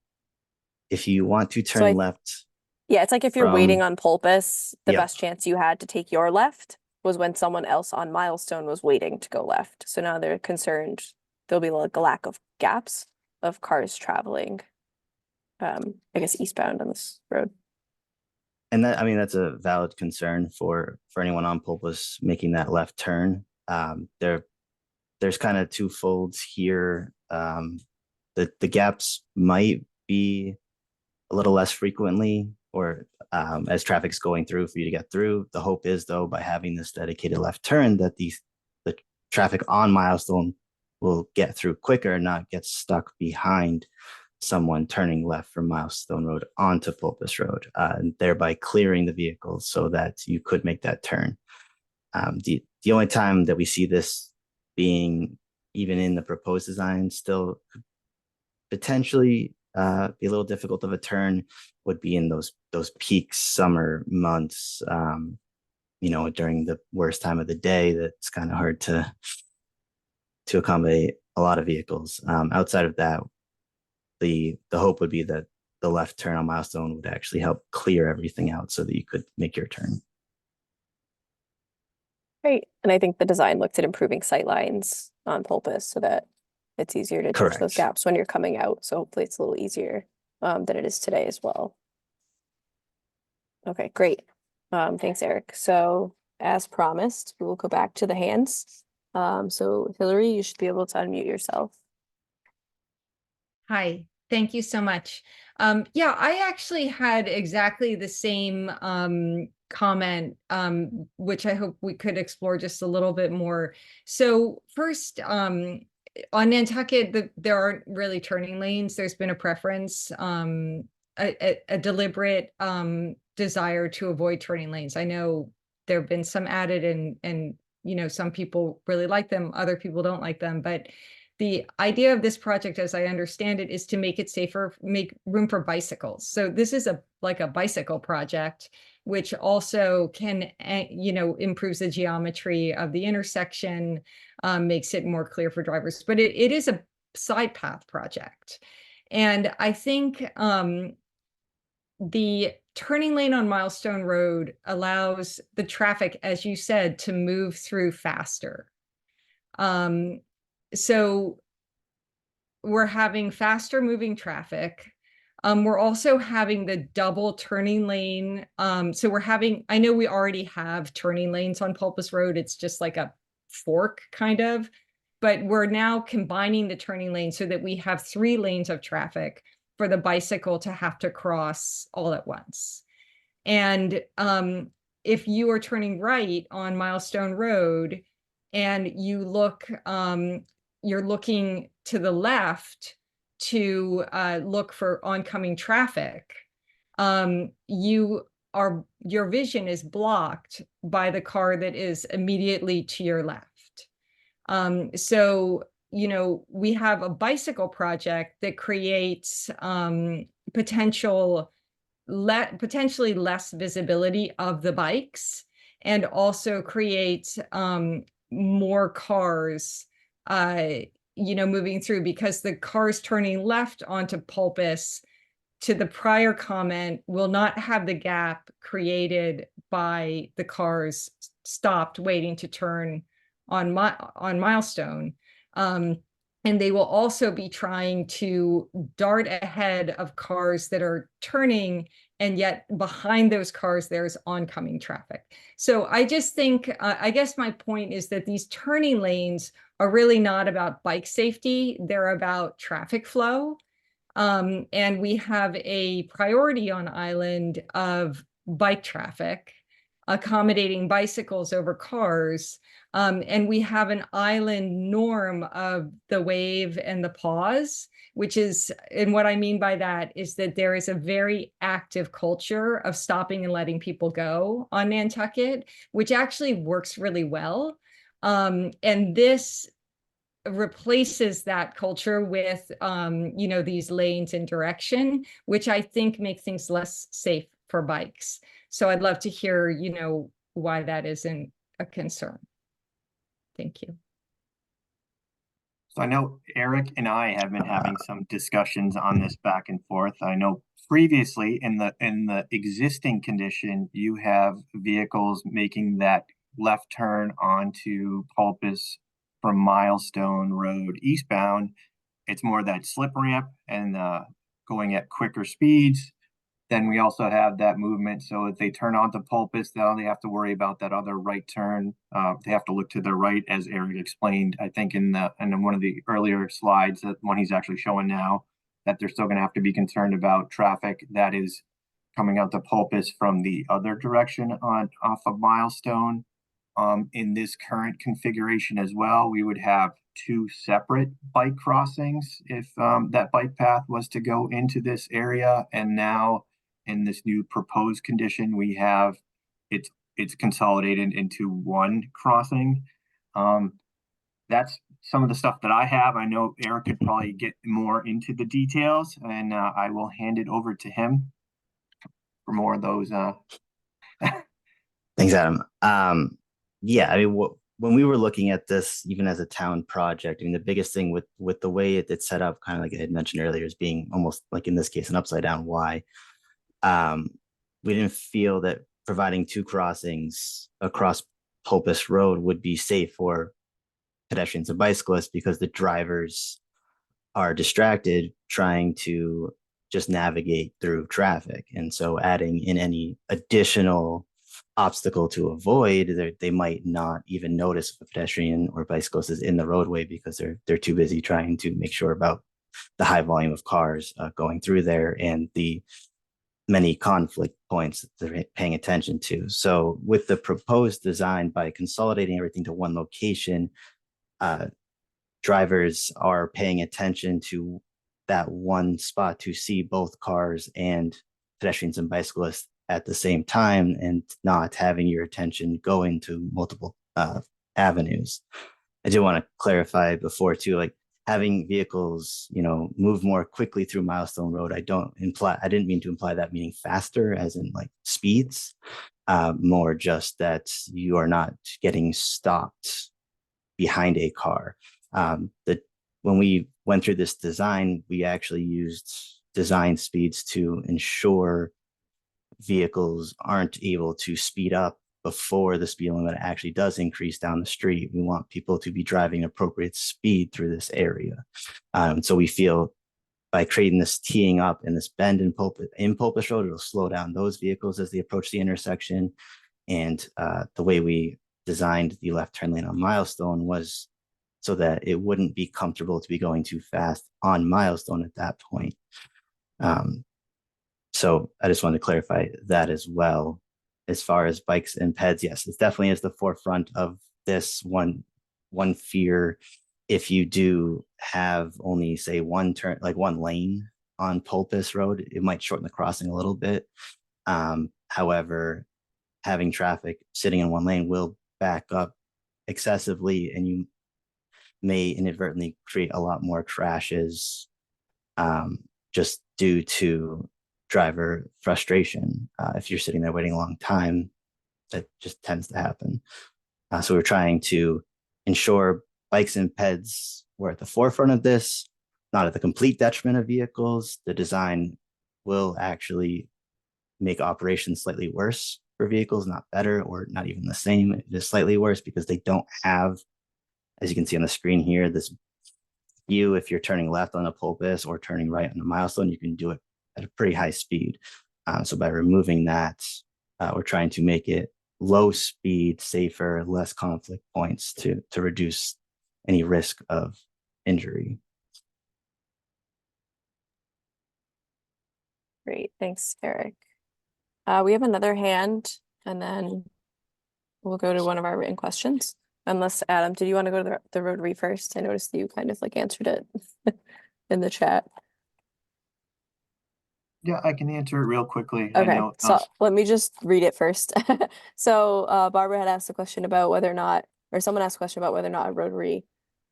if you want to So turn left, yeah, it's like if you're waiting from- on Pulpus, the Yep. best chance you had to take your left was when someone else on Milestone was waiting to go left. So now they're concerned there'll be like a lack of gaps of cars traveling, I guess eastbound on this road. and that, I mean, that's a valid concern for anyone on Pulpus making that left turn. There's kind of two folds here. The gaps might be a little less frequently, or as traffic's going through for you to get through. The hope is, though, by having this dedicated left turn, that the traffic on Milestone will get through quicker, not get stuck behind someone turning left from Milestone Road onto Pulpus Road, and thereby clearing the vehicles so that you could make that turn. The only time that we see this being even in the proposed design still potentially be a little difficult of a turn would be in those peak summer months, during the worst time of the day. That's kind of hard to accommodate a lot of vehicles. Outside of that, the hope would be that the left turn on Milestone would actually help clear everything out so that you could make your turn. Great. And I think the design looked at improving sight lines on Pulpus so that it's easier to touch those Correct. gaps when you're coming out. So hopefully it's a little easier than it is today as well. Okay, great. Thanks, Eric. So as promised, we will go back to the hands. So Hillary, you should be able to unmute yourself. Hi, thank you so much. Yeah, I actually had exactly the same comment, which I hope we could explore just a little bit more. So first, on Nantucket, there aren't really turning lanes. There's been a preference, a deliberate desire to avoid turning lanes. I know there have been some added, and some people really like them, other people don't like them, but the idea of this project, as I understand it, is to make it safer, make room for bicycles. So this is like a bicycle project, which also can, improves the geometry of the intersection, makes it more clear for drivers. But it is a side path project. And I think the turning lane on Milestone Road allows the traffic, as you said, to move through faster. So we're having faster moving traffic. We're also having the double turning lane. So I know we already have turning lanes on Pulpus Road. It's just like a fork kind of, but we're now combining the turning lane so that we have 3 lanes of traffic for the bicycle to have to cross all at once. And if you are turning right on Milestone Road and you look, you're looking to the left to look for oncoming traffic, your vision is blocked by the car that is immediately to your left. So, we have a bicycle project that creates potentially less visibility of the bikes, and also creates more cars moving through, because the cars turning left onto Pulpus, to the prior comment, will not have the gap created by the cars stopped waiting to turn on Milestone. And they will also be trying to dart ahead of cars that are turning, and yet behind those cars, there's oncoming traffic. So I just think, I guess my point is that these turning lanes are really not about bike safety, they're about traffic flow. And we have a priority on Island of bike traffic, accommodating bicycles over cars. And we have an island norm of the wave and the pause, and what I mean by that is that there is a very active culture of stopping and letting people go on Nantucket, which actually works really well. And this replaces that culture with these lanes and direction, which I think make things less safe for bikes. So I'd love to hear why that isn't a concern. Thank you. So I know Eric and I have been having some discussions on this back and forth. I know previously in the existing condition, you have vehicles making that left turn onto Pulpus from Milestone Road eastbound. It's more that slip ramp and going at quicker speeds. Then we also have that movement. So if they turn onto Pulpus, now they have to worry about that other right turn. They have to look to the right, as Eric explained, I think in one of the earlier slides, that one he's actually showing now, that they're still going to have to be concerned about traffic that is coming out to Pulpus from the other direction off of Milestone. In this current configuration as well, we would have 2 separate bike crossings if that bike path was to go into this area. And now in this new proposed condition, we have it's consolidated into 1 crossing. That's some of the stuff that I have. I know Eric could probably get more into the details, and I will hand it over to him for more of those. Thanks, Adam. Yeah, I mean, when we were looking at this, even as a town project, I mean, the biggest thing with the way it's set up, kind of like I had mentioned earlier, is being almost like in this case, an upside down Y. We didn't feel that providing 2 crossings across Pulpus Road would be safe for pedestrians and bicyclists, because the drivers are distracted trying to just navigate through traffic. And so adding in any additional obstacle to avoid, they might not even notice if a pedestrian or bicyclist is in the roadway, because they're too busy trying to make sure about the high volume of cars going through there and the many conflict points that they're paying attention to. So with the proposed design, by consolidating everything to 1 location, drivers are paying attention to that 1 spot to see both cars and pedestrians and bicyclists at the same time, and not having your attention go into multiple avenues. I do want to clarify before too, like having vehicles, move more quickly through Milestone Road. I didn't mean to imply that meaning faster as in like speeds, more just that you are not getting stopped behind a car. When we went through this design, we actually used design speeds to ensure vehicles aren't able to speed up before the speed limit actually does increase down the street. We want people to be driving appropriate speed through this area. So we feel by creating this teeing up and this bend in Pulpus Road, it'll slow down those vehicles as they approach the intersection. And the way we designed the left turn lane on Milestone was so that it wouldn't be comfortable to be going too fast on Milestone at that point. So I just wanted to clarify that as well. As far as bikes and peds, yes, it definitely is the forefront of this one fear. If you do have only, say, one turn, like one lane on Pulpus Road, it might shorten the crossing a little bit. However, having traffic sitting in one lane will back up excessively, and you may inadvertently create a lot more crashes just due to driver frustration. If you're sitting there waiting a long time, that just tends to happen. So we're trying to ensure bikes and peds were at the forefront of this, not at the complete detriment of vehicles. The design will actually make operations slightly worse for vehicles, not better or not even the same, just slightly worse, because they don't have, as you can see on the screen here, this view. If you're turning left on a Pulpus or turning right on a Milestone, you can do it at a pretty high speed. So by removing that, we're trying to make it low speed, safer, less conflict points to reduce any risk of injury. Great, thanks, Eric. We have another hand, and then we'll go to one of our written questions. Unless, Adam, did you want to go to the Rotary first? I noticed that you kind of like answered it in the chat. Yeah, I can answer it real quickly. I Okay, know, so let me just read it first. So Barbara had asked a question about whether or not, or someone asked a question about whether or not a Rotary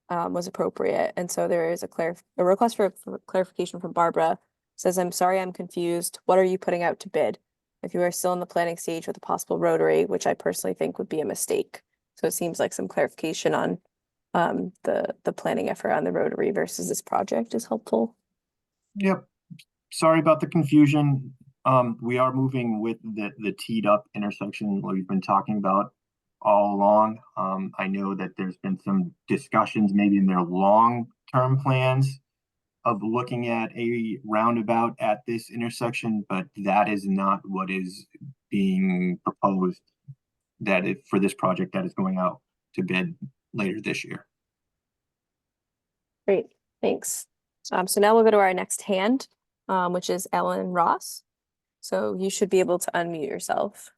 was appropriate. And so there is a request for clarification from Barbara. Says, I'm sorry, I'm confused. What are you putting out to bid? If you are still in the planning stage with a possible Rotary, which I personally think would be a mistake. So it seems like some clarification on the planning effort on the Rotary versus this project is helpful. Yep. Sorry about the confusion. We are moving with the teed up intersection we've been talking about all along. I know that there's been some discussions maybe in their long-term plans of looking at a roundabout at this intersection, but that is not what is being proposed for this project that is going out to bid later this year. Great, thanks. So now we'll go to our next hand, which is Ellen Ross. So you should be able to unmute yourself.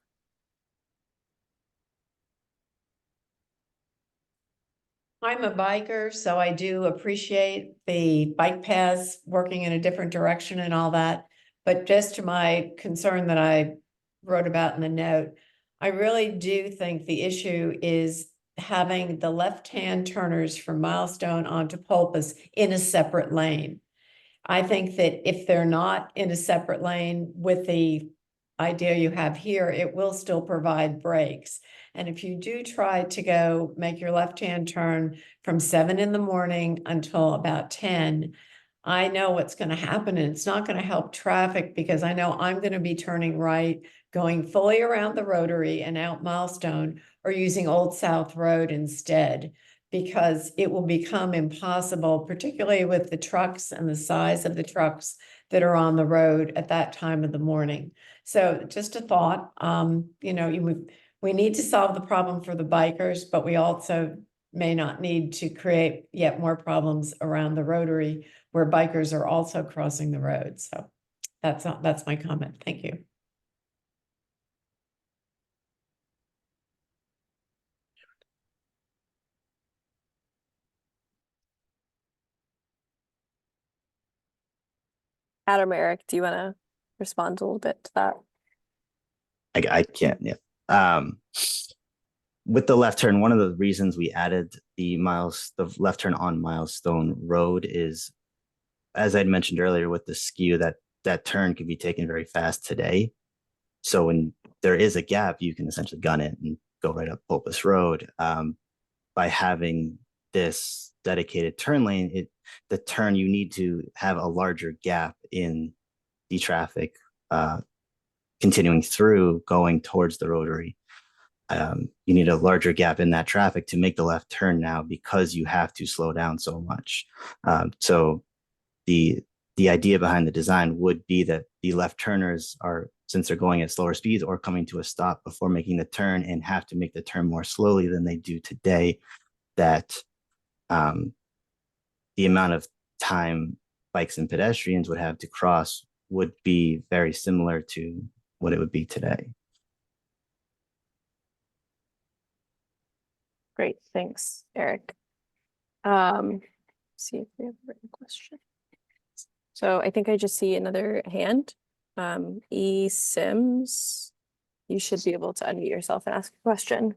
I'm a biker, so I do appreciate the bike paths working in a different direction and all that. But just to my concern that I wrote about in the note, I really do think the issue is having the left-hand turners from Milestone onto Pulpus in a separate lane. I think that if they're not in a separate lane with the idea you have here, it will still provide brakes. And if you do try to go make your left-hand turn from 7 in the morning until about 10, I know what's going to happen, and it's not going to help traffic because I know I'm going to be turning right, going fully around the Rotary and out Milestone, or using Old South Road instead, because it will become impossible, particularly with the trucks and the size of the trucks that are on the road at that time of the morning. So just a thought, we need to solve the problem for the bikers, but we also may not need to create yet more problems around the Rotary where bikers are also crossing the road. So that's my comment. Thank you. Adam or Eric, do you want to respond a little bit to that? I can't, yeah. With the left turn, one of the reasons we added the left turn on Milestone Road is, as I'd mentioned earlier, with the skew, that turn can be taken very fast today. So when there is a gap, you can essentially gun it and go right up Pulpus Road. By having this dedicated turn lane, the turn, you need to have a larger gap in the traffic continuing through going towards the Rotary. You need a larger gap in that traffic to make the left turn now because you have to slow down so much. So the the idea behind the design would be that the left turners are, since they're going at slower speeds or coming to a stop before making the turn and have to make the turn more slowly than they do today, that the amount of time bikes and pedestrians would have to cross would be very similar to what it would be today. Great, thanks, Eric. See if we have a written question. So I think I just see another hand. E. Sims, you should be able to unmute yourself and ask a question.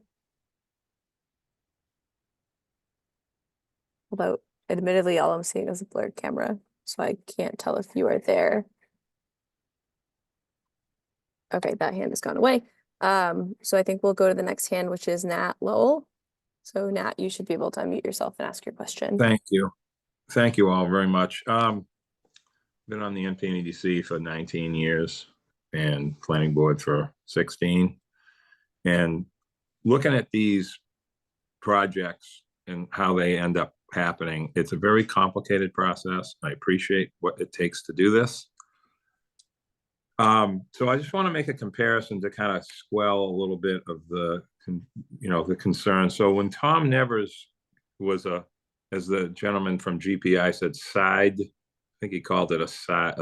Although admittedly, all I'm seeing is a blurred camera, so I can't tell if you are there. Okay, that hand has gone away. So I think we'll go to the next hand, which is Nat Lowell. So Nat, you should be able to unmute yourself and ask your question. Thank you. Thank you all very much. Been on the NPNEDC for 19 years and planning board for 16. And looking at these projects and how they end up happening, it's a very complicated process. I appreciate what it takes to do this. So I just want to make a comparison to kind of quell a little bit of the, the concern. So when Tom Nevers was as the gentleman from GPI said, I think he called it a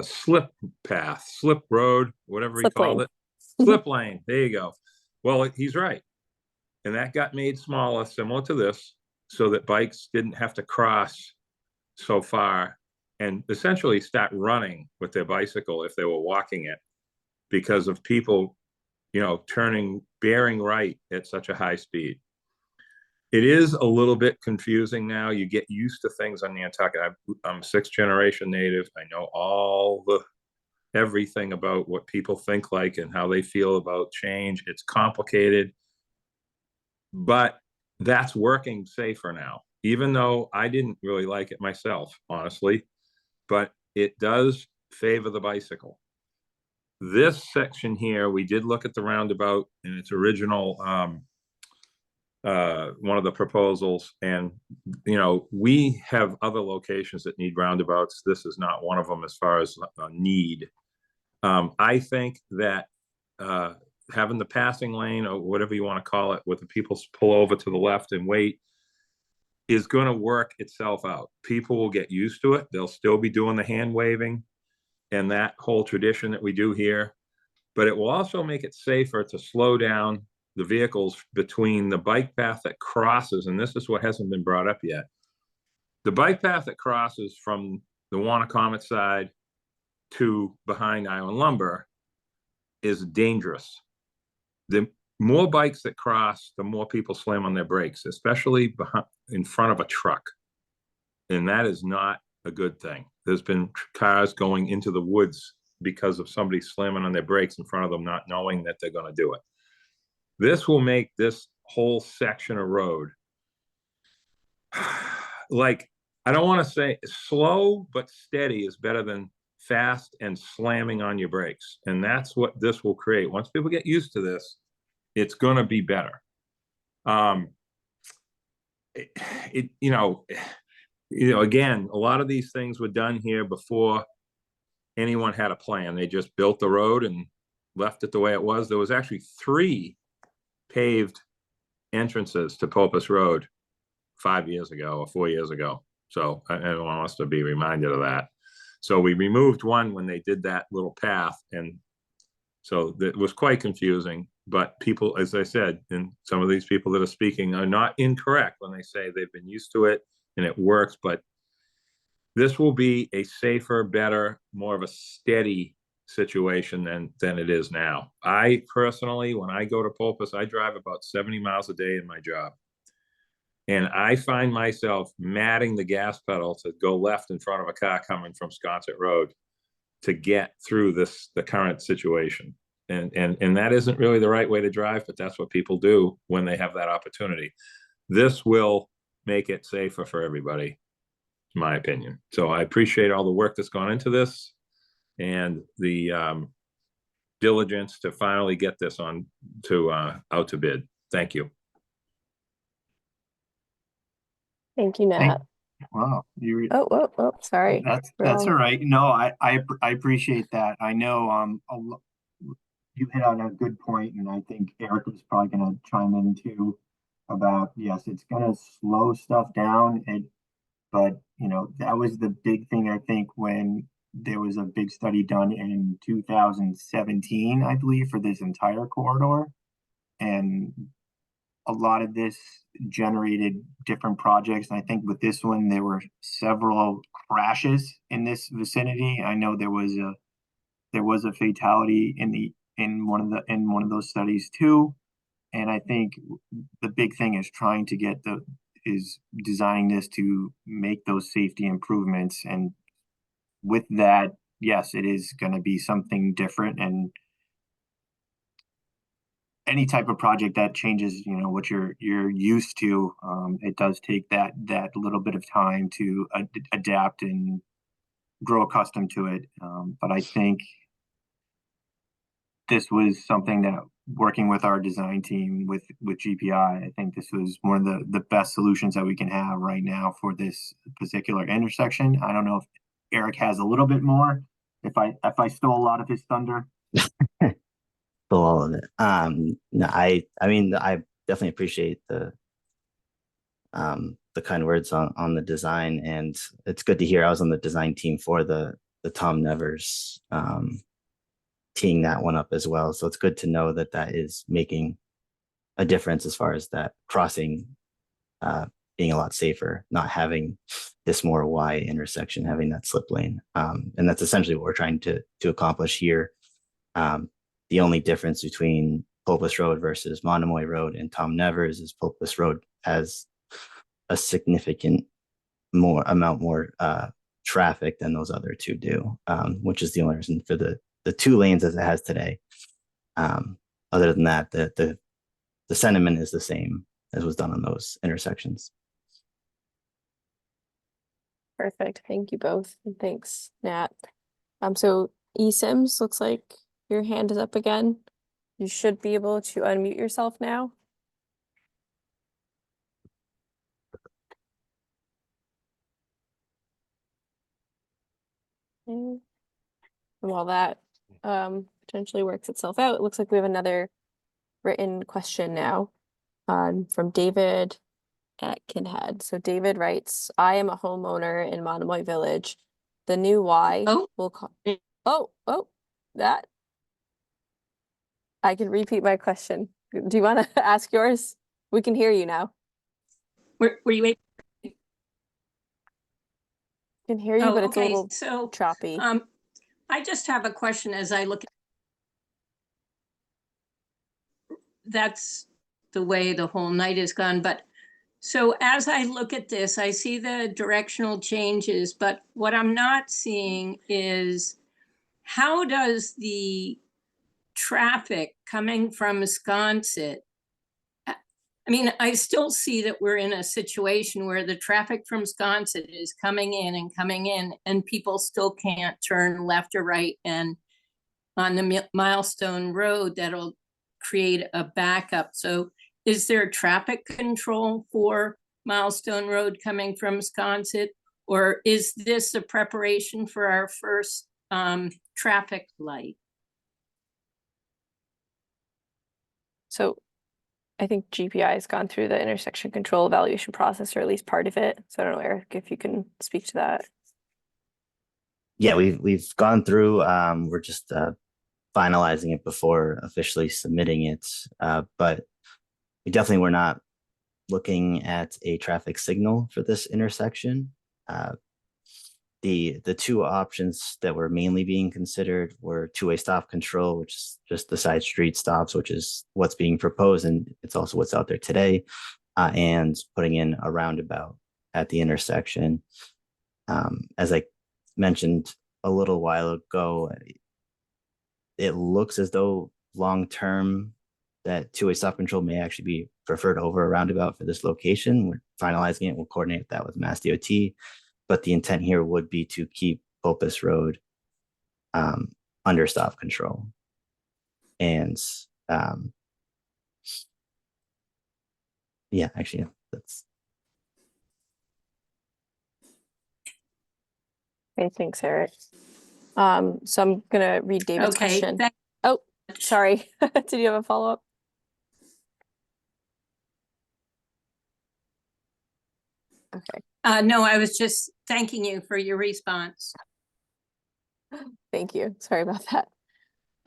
slip path, slip road, whatever he called it. Slip lane, there you go. Well, he's right. And that got made smaller, similar to this, so that bikes didn't have to cross so far and essentially start running with their bicycle if they were walking it, because of people, bearing right at such a high speed. It is a little bit confusing now. You get used to things on Nantucket. I'm 6th generation native. I know everything about what people think like and how they feel about change. It's complicated, but that's working safer now, even though I didn't really like it myself, honestly, but it does favor the bicycle. This section here, we did look at the roundabout in its original, one of the proposals, and we have other locations that need roundabouts. This is not one of them as far as a need. I think that having the passing lane, or whatever you want to call it, with the people pull over to the left and wait, is going to work itself out. People will get used to it. They'll still be doing the hand waving and that whole tradition that we do here, but it will also make it safer to slow down the vehicles between the bike path that crosses, and this is what hasn't been brought up yet. The bike path that crosses from the Wannacomet side to behind Island Lumber is dangerous. The more bikes that cross, the more people slam on their brakes, especially in front of a truck. And that is not a good thing. There's been cars going into the woods because of somebody slamming on their brakes in front of them, not knowing that they're going to do it. This will make this whole section of road, like, I don't want to say slow, but steady is better than fast and slamming on your brakes. And that's what this will create. Once people get used to this, it's going to be better. Again, a lot of these things were done here before anyone had a plan. They just built the road and left it the way it was. There was actually 3 paved entrances to Popus Road 5 years ago or 4 years ago. So I want us to be reminded of that. So we removed one when they did that little path. And so it was quite confusing, but people, as I said, and some of these people that are speaking are not incorrect when they say they've been used to it and it works, but this will be a safer, better, more of a steady situation than it is now. I personally, when I go to Popus, I drive about 70 miles a day in my job. And I find myself matting the gas pedal to go left in front of a car coming from Sconset Road to get through the current situation. And that isn't really the right way to drive, but that's what people do when they have that opportunity. This will make it safer for everybody, in my opinion. So I appreciate all the work that's gone into this and the diligence to finally get this out to bid. Thank you. Thank you, Nat. Wow, Sorry. that's all Wrong. right. No, I appreciate that. I know you hit on a good point, and I think Eric was probably going to chime in too about yes, it's going to slow stuff down. But that was the big thing I think when there was a big study done in 2017, I believe, for this entire corridor, and a lot of this generated different projects. And I think with this one, there were several crashes in this vicinity. I know there was a fatality in one of those studies too. And I think the big thing is trying to is designing this to make those safety improvements. And with that, yes, it is going to be something different. And any type of project that changes, what you're used to, it does take that little bit of time to adapt and grow accustomed to it. But I think this was something that working with our design team with GPI, I think this was one of the best solutions that we can have right now for this particular intersection. I don't know if Eric has a little bit more. If I stole a lot of his thunder. All of it. No, I mean, I definitely appreciate the kind words on the design, and it's good to hear. I was on the design team for the Tom Nevers teeing that one up as well. So it's good to know that that is making a difference as far as that crossing being a lot safer, not having this more Y intersection, having that slip lane. And that's essentially what we're trying to accomplish here. The only difference between Pulpus Road versus Monomoy Road and Tom Nevers is Pulpus Road has a significant more traffic than those other two do, which is the only reason for the two lanes as it has today. Other than that, the sentiment is the same as was done on those intersections. Perfect. Thank you both. And thanks, Nat. So eSIMs, looks like your hand is up again. You should be able to unmute yourself now. And while that potentially works itself out, it looks like we have another written question now from David at Kinhead. So David writes, I am a homeowner in Monomoy Village. The new Y will call. That. I can repeat my question. Do you want to ask yours? We can hear you now. Were you able? Can hear you, but it's a little choppy. I just have a question as I look. That's the way the whole night has gone. But so as I look at this, I see the directional changes, but what I'm not seeing is how does the traffic coming from Sconset, I mean, I still see that we're in a situation where the traffic from Sconset is coming in and people still can't turn left or right. And on the Milestone Road, that'll create a backup. So is there traffic control for Milestone Road coming from Sconset? Or is this a preparation for our first traffic light? So I think GPI has gone through the intersection control evaluation process, or at least part of it. So I don't know, Eric, if you can speak to that. Yeah, we've gone through. We're just finalizing it before officially submitting it. But we definitely were not looking at a traffic signal for this intersection. The two options that were mainly being considered were two-way stop control, which is just the side street stops, which is what's being proposed, and it's also what's out there today, and putting in a roundabout at the intersection. As I mentioned a little while ago, it looks as though long-term that two-way stop control may actually be preferred over a roundabout for this location. We're finalizing it. We'll coordinate that with Mass DOT. But the intent here would be to keep Pulpus Road under stop control. And yeah, actually, that's. Okay, thanks, Eric. So I'm gonna read David's Okay, question. thank- Oh, sorry. Did you have a follow-up? Okay, no, I was just thanking you for your response. thank you. Sorry about that.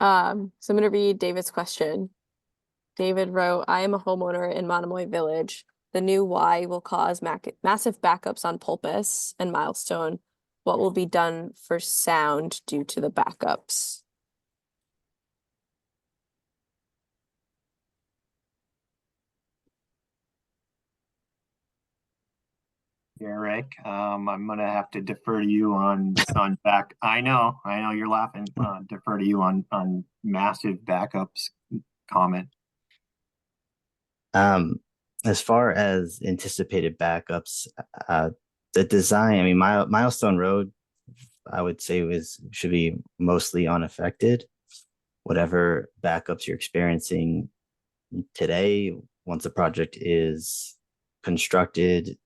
So I'm gonna read David's question. David wrote, I am a homeowner in Monomoy Village. The new Y will cause massive backups on Pulpus and Milestone. What will be done for sound due to the backups? Eric, I'm gonna have to defer to you on back. I know you're laughing. Defer to you on massive backups comment. As far as anticipated backups, the design, I mean, Milestone Road, I would say should be mostly unaffected. Whatever backups you're experiencing today, once the project is constructed,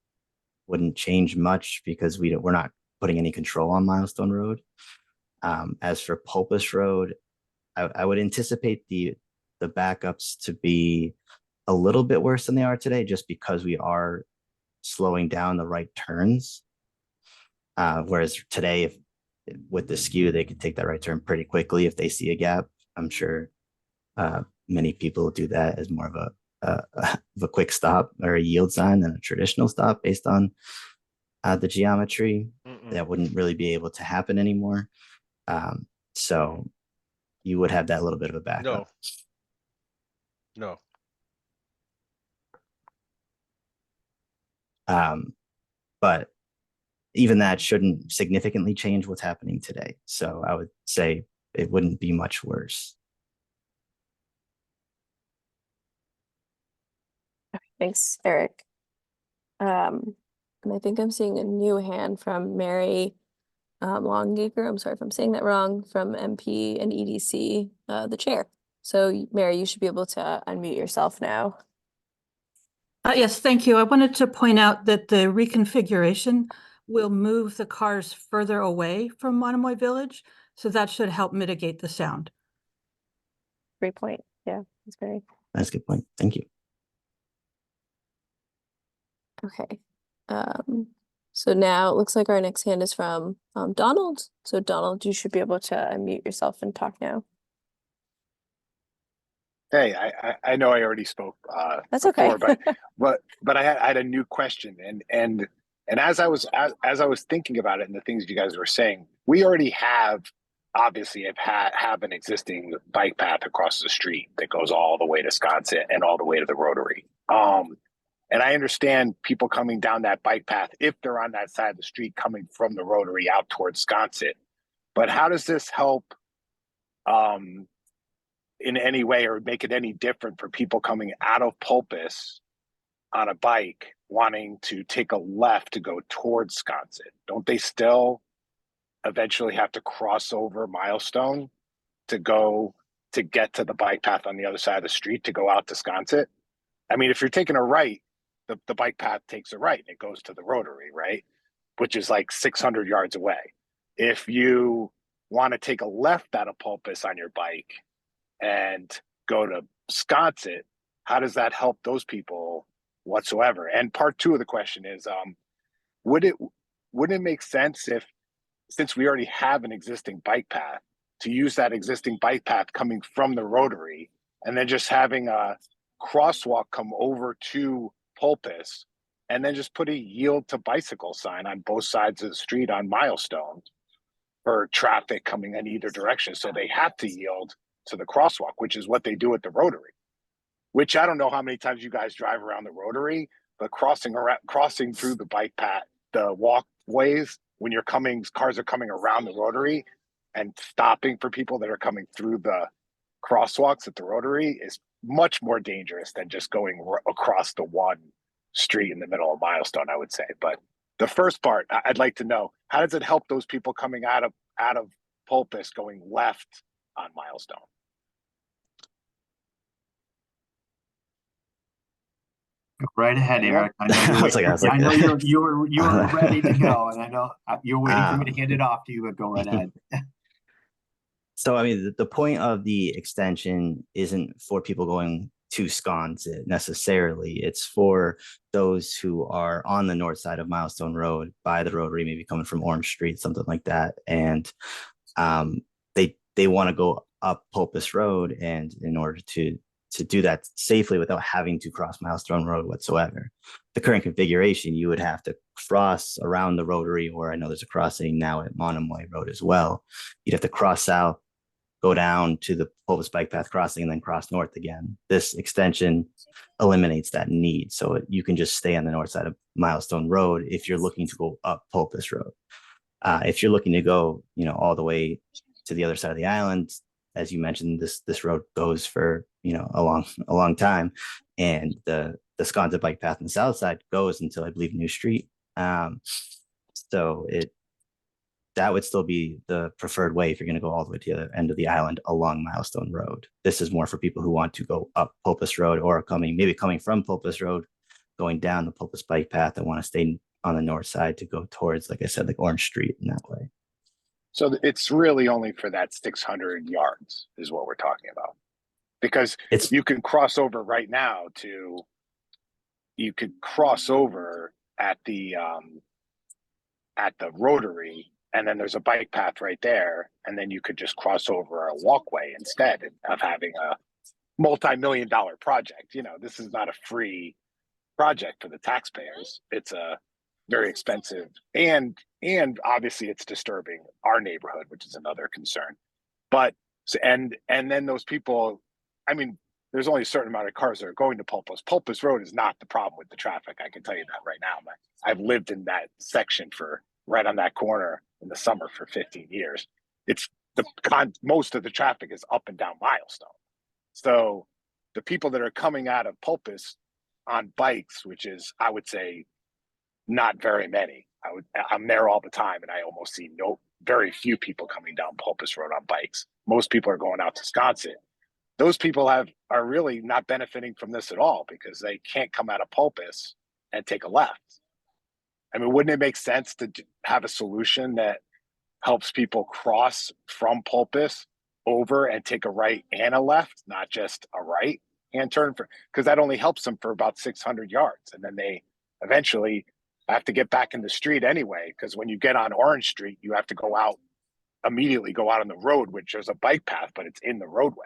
wouldn't change much because we're not putting any control on Milestone Road. As for Pulpus Road, I would anticipate the backups to be a little bit worse than they are today, just because we are slowing down the right turns. Whereas today, with the skew, they could take that right turn pretty quickly if they see a gap. I'm sure many people do that as more of a quick stop or a yield sign than a traditional stop based on the geometry. That wouldn't really be able to happen anymore. So you would have that little bit of a backup. No. But even that shouldn't significantly change what's happening today. So I would say it wouldn't be much worse. Okay, thanks, Eric. And I think I'm seeing a new hand from Mary Longacre. I'm sorry if I'm saying that wrong, from MP and EDC, the chair. So Mary, you should be able to unmute yourself now. Yes, thank you. I wanted to point out that the reconfiguration will move the cars further away from Monomoy Village, so that should help mitigate the sound. Great point. Yeah, that's great. That's a good point. Thank you. Okay. So now it looks like our next hand is from Donald. So Donald, you should be able to unmute yourself and talk now. Hey, I know I already spoke That's before, okay. but I had a new question, and as I was thinking about it and the things you guys were saying, we already obviously have an existing bike path across the street that goes all the way to Sconset and all the way to the Rotary. And I understand people coming down that bike path if they're on that side of the street coming from the Rotary out towards Sconset. But how does this help in any way or make it any different for people coming out of Pulpus on a bike wanting to take a left to go towards Sconset? Don't they still eventually have to cross over Milestone to get to the bike path on the other side of the street to go out to Sconset? I mean, if you're taking a right, the bike path takes a right and it goes to the Rotary, right? Which is like 600 yards away. If you want to take a left out of Pulpus on your bike and go to Sconset, how does that help those people whatsoever? And part two of the question is, wouldn't it make sense if, since we already have an existing bike path, to use that existing bike path coming from the Rotary and then just having a crosswalk come over to Pulpus and then just put a yield to bicycle sign on both sides of the street on Milestone for traffic coming in either direction, so they have to yield to the crosswalk, which is what they do at the Rotary. Which I don't know how many times you guys drive around the Rotary, but crossing through the bike path, the walkways, when cars are coming around the Rotary and stopping for people that are coming through the crosswalks at the Rotary is much more dangerous than just going across the one street in the middle of Milestone, I would say. But the first part, I'd like to know, how does it help those people coming out of Pulpus going left on Milestone? Go right ahead, Yeah. Eric. I know I you're was waiting. like- I know you were ready to go, and I know you're waiting for me to hand it off to you, but go right ahead. So, I mean, the point of the extension isn't for people going to Sconset necessarily. It's for those who are on the north side of Milestone Road by the rotary, maybe coming from Orange Street, something like that. And they want to go up Pulpus Road, and in order to do that safely without having to cross Milestone Road whatsoever. The current configuration, you would have to cross around the rotary, or I know there's a crossing now at Monomoy Road as well. You'd have to cross south, go down to the Pulpus Bike Path crossing, and then cross north again. This extension eliminates that need. So you can just stay on the north side of Milestone Road if you're looking to go up Pulpus Road. If you're looking to go, all the way to the other side of the island, as you mentioned, this road goes for a long time, and the Sconset bike path on the south side goes until I believe New Street. So that would still be the preferred way if you're going to go all the way to the other end of the island along Milestone Road. This is more for people who want to go up Pulpus Road, or coming from Pulpus Road, going down the Pulpus bike path, and want to stay on the north side to go towards, like I said, like Orange Street in that way. So it's really only for that 600 yards is what we're talking about, because you can cross over right now you could cross over at the rotary, and then there's a bike path right there, and then you could just cross over a walkway instead of having a multi-million-dollar project. This is not a free project for the taxpayers. It's a very expensive, and obviously it's disturbing our neighborhood, which is another concern. But and then those people, I mean, there's only a certain amount of cars that are going to Pulpus. Pulpus Road is not the problem with the traffic. I can tell you that right now. I've lived in that section right on that corner in the summer for 15 years. It's most of the traffic is up and down Milestone. So the people that are coming out of Pulpus on bikes, which is, I would say, not very many. I'm there all the time, and I almost see very few people coming down Pulpus Road on bikes. Most people are going out to Sconset. Those people are really not benefiting from this at all, because they can't come out of Pulpus and take a left. I mean, wouldn't it make sense to have a solution that helps people cross from Pulpus over and take a right and a left, not just a right hand turn, because that only helps them for about 600 yards. And then they eventually have to get back in the street anyway, because when you get on Orange Street, you have to immediately go out on the road, which is a bike path, but it's in the roadway.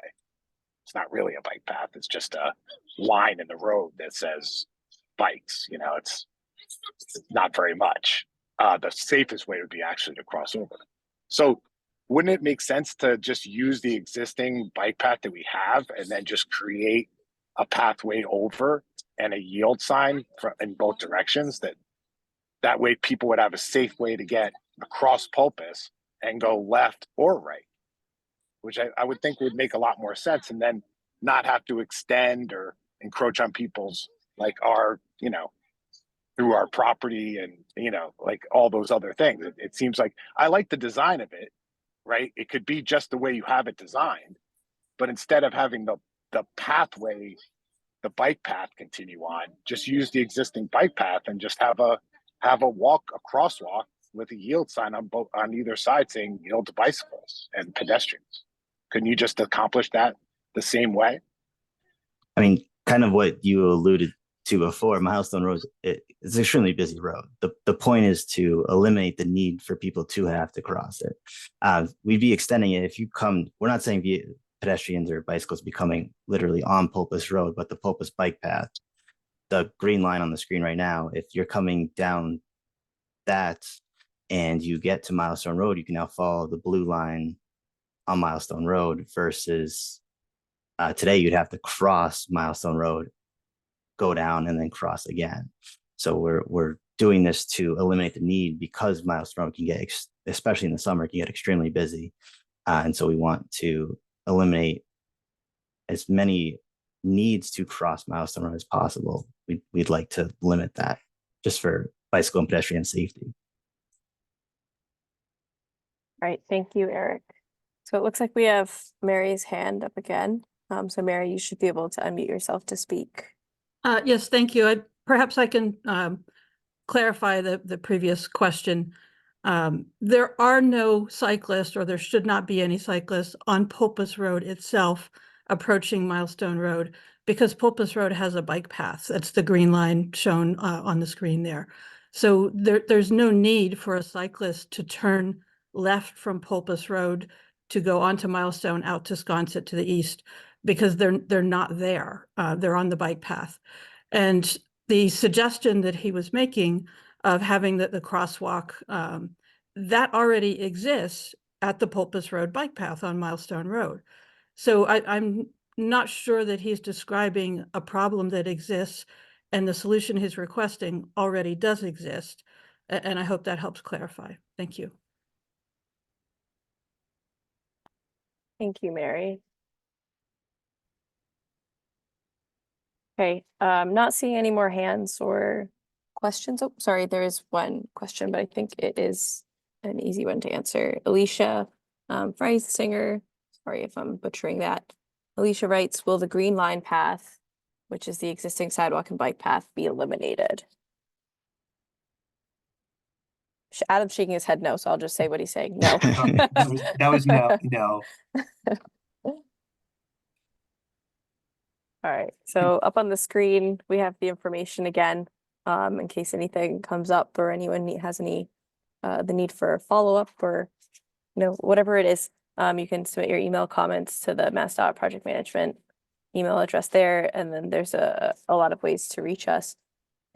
It's not really a bike path. It's just a line in the road that says bikes. It's not very much. The safest way would be actually to cross over. So wouldn't it make sense to just use the existing bike path that we have, and then just create a pathway over and a yield sign in both directions? That way people would have a safe way to get across Pulpus and go left or right, which I would think would make a lot more sense, and then not have to extend or encroach on people's, like, through our property, and, like all those other things. It seems like I like the design of it, right? It could be just the way you have it designed, but instead of having the pathway, the bike path continue on, just use the existing bike path and just have a crosswalk with a yield sign on either side saying yield to bicycles and pedestrians. Couldn't you just accomplish that the same way? I mean, kind of what you alluded to before, Milestone Road, it's an extremely busy road. The point is to eliminate the need for people to have to cross it. We'd be extending it if you come, we're not saying pedestrians or bicycles be coming literally on Pulpus Road, but the Pulpus bike path, the green line on the screen right now, if you're coming down that and you get to Milestone Road, you can now follow the blue line on Milestone Road, versus today you'd have to cross Milestone Road, go down, and then cross again. So we're doing this to eliminate the need, because Milestone Road can get, especially in the summer, can get extremely busy. And so we want to eliminate as many needs to cross Milestone Road as possible. We'd like to limit that, just for bicycle and pedestrian safety. All right, thank you, Eric. So it looks like we have Mary's hand up again. So Mary, you should be able to unmute yourself to speak. Yes, thank you. Perhaps I can clarify the previous question. There are no cyclists, or there should not be any cyclists on Pulpus Road itself approaching Milestone Road, because Pulpus Road has a bike path. That's the green line shown on the screen there. So there's no need for a cyclist to turn left from Pulpus Road to go onto Milestone out to Sconset to the east, because they're not there. They're on the bike path. And the suggestion that he was making of having the crosswalk, that already exists at the Pulpus Road bike path on Milestone Road. So I'm not sure that he's describing a problem that exists, and the solution he's requesting already does exist. And I hope that helps clarify. Thank you. Thank you, Mary. Okay, not seeing any more hands or questions. Oh, sorry, there is one question, but I think it is an easy one to answer. Alicia Freisinger, sorry if I'm butchering that. Alicia writes, will the green line path, which is the existing sidewalk and bike path, be eliminated? Adam's shaking his head no, so I'll just say what he's saying. No. That was no. All right, so up on the screen, we have the information again, in case anything comes up or anyone has any, the need for follow-up or, whatever it is, you can submit your email comments to the MassDOT project management email address there, and then there's a lot of ways to reach us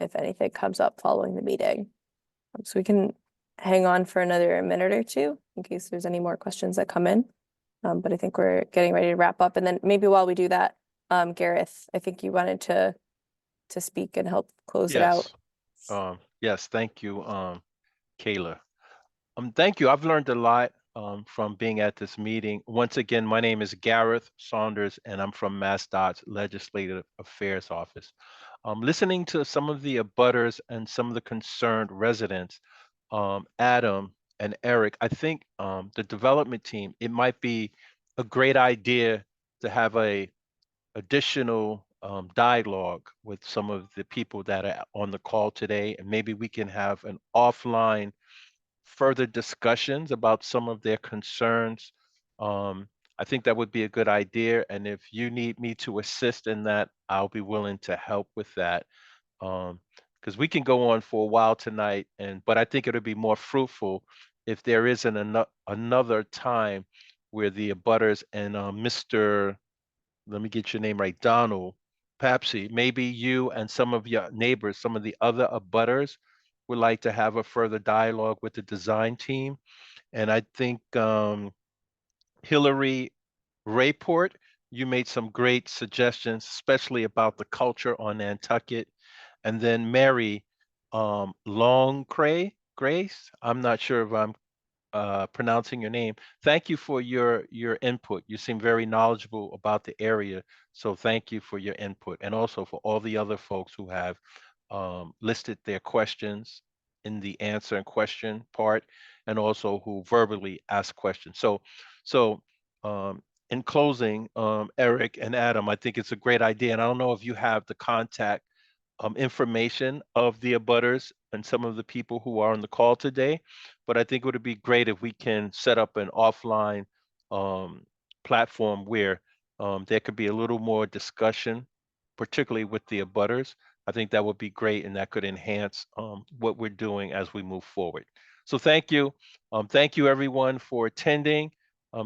if anything comes up following the meeting. So we can hang on for another minute or two in case there's any more questions that come in. But I think we're getting ready to wrap up, and then maybe while we do that, Gareth, I think you wanted to speak and help close it out. Yes, thank you, Kayla. Thank you. I've learned a lot from being at this meeting. Once again, my name is Gareth Saunders, and I'm from MassDOT's Legislative Affairs Office. Listening to some of the abutters and some of the concerned residents, Adam and Eric, I think the development team, it might be a great idea to have a additional dialogue with some of the people that are on the call today, and maybe we can have an offline further discussions about some of their concerns. I think that would be a good idea, and if you need me to assist in that, I'll be willing to help with that. Because we can go on for a while tonight, but I think it'll be more fruitful if there isn't another time where the abutters and Mr. Let me get your name right, Donald Papsy, maybe you and some of your neighbors, some of the other abutters would like to have a further dialogue with the design team. And I think Hillary Rayport, you made some great suggestions, especially about the culture on Nantucket. And then Mary Longcray, Grace, I'm not sure if I'm pronouncing your name. Thank you for your input. You seem very knowledgeable about the area, so thank you for your input, and also for all the other folks who have listed their questions in the answer and question part, and also who verbally ask questions. So in closing, Eric and Adam, I think it's a great idea, and I don't know if you have the contact information of the abutters and some of the people who are on the call today, but I think it would be great if we can set up an offline platform where there could be a little more discussion, particularly with the abutters. I think that would be great, and that could enhance what we're doing as we move forward. So thank you. Thank you everyone for attending.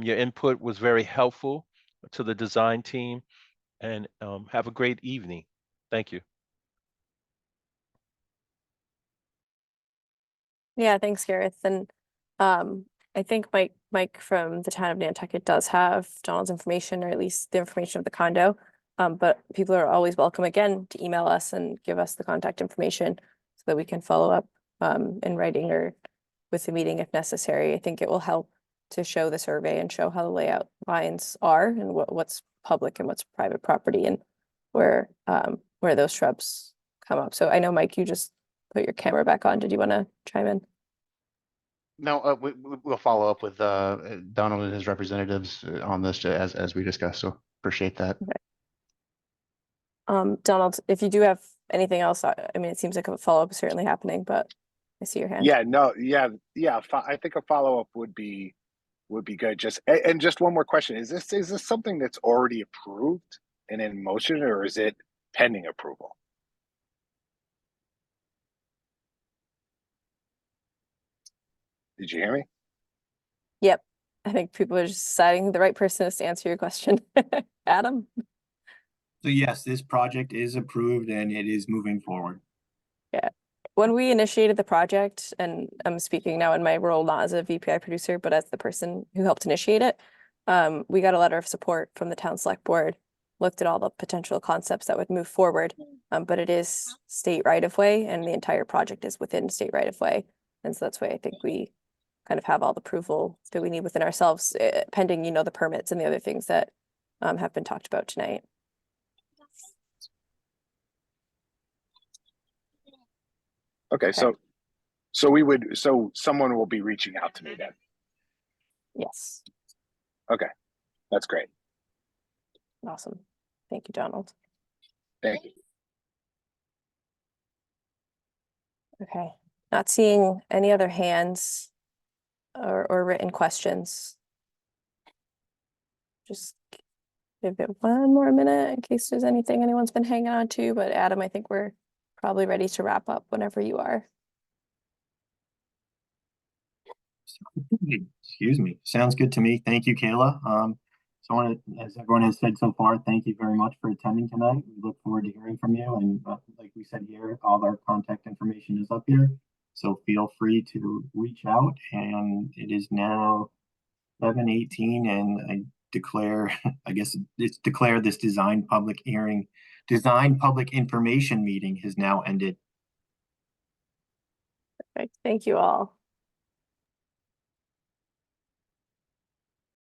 Your input was very helpful to the design team, and have a great evening. Thank you. Yeah, thanks, Gareth. And I think Mike from the town of Nantucket does have Donald's information, or at least the information of the condo. But people are always welcome again to email us and give us the contact information so that we can follow up in writing or with the meeting if necessary. I think it will help to show the survey and show how the layout lines are and what's public and what's private property, and where those shrubs come up. So I know, Mike, you just put your camera back on. Did you want to chime in? No, we'll follow up with Donald and his representatives on this as we discussed. So appreciate that. Okay. Donald, if you do have anything else, I mean, it seems like a follow-up is certainly happening, but I see your hand. Yeah, no, yeah. I think a follow-up would be good. And just one more question. Is this something that's already approved and in motion, or is it pending approval? Did you hear me? Yep. I think people are just deciding who the right person is to answer your question. Adam? So yes, this project is approved and it is moving forward. Yeah. When we initiated the project, and I'm speaking now in my role not as a VPI producer, but as the person who helped initiate it, we got a letter of support from the town select board, looked at all the potential concepts that would move forward. But it is state right of way, and the entire project is within state right of way. And so that's why I think we kind of have all the approval that we need within ourselves, pending, the permits and the other things that have been talked about tonight. Okay, so someone will be reaching out to me then. Yes. Okay, that's great. Awesome. Thank you, Donald. Thank you. Okay, not seeing any other hands or written questions. Just give it one more minute in case there's anything anyone's been hanging on to, but Adam, I think we're probably ready to wrap up whenever you are. Excuse me. Sounds good to me. Thank you, Kayla. So I want to, as everyone has said so far, thank you very much for attending tonight. We look forward to hearing from you. And like we said here, all our contact information is up here. So feel free to reach out. And it is now 11:18, and I declare, I guess it's declared this design public information meeting has now ended. Perfect. Thank you all.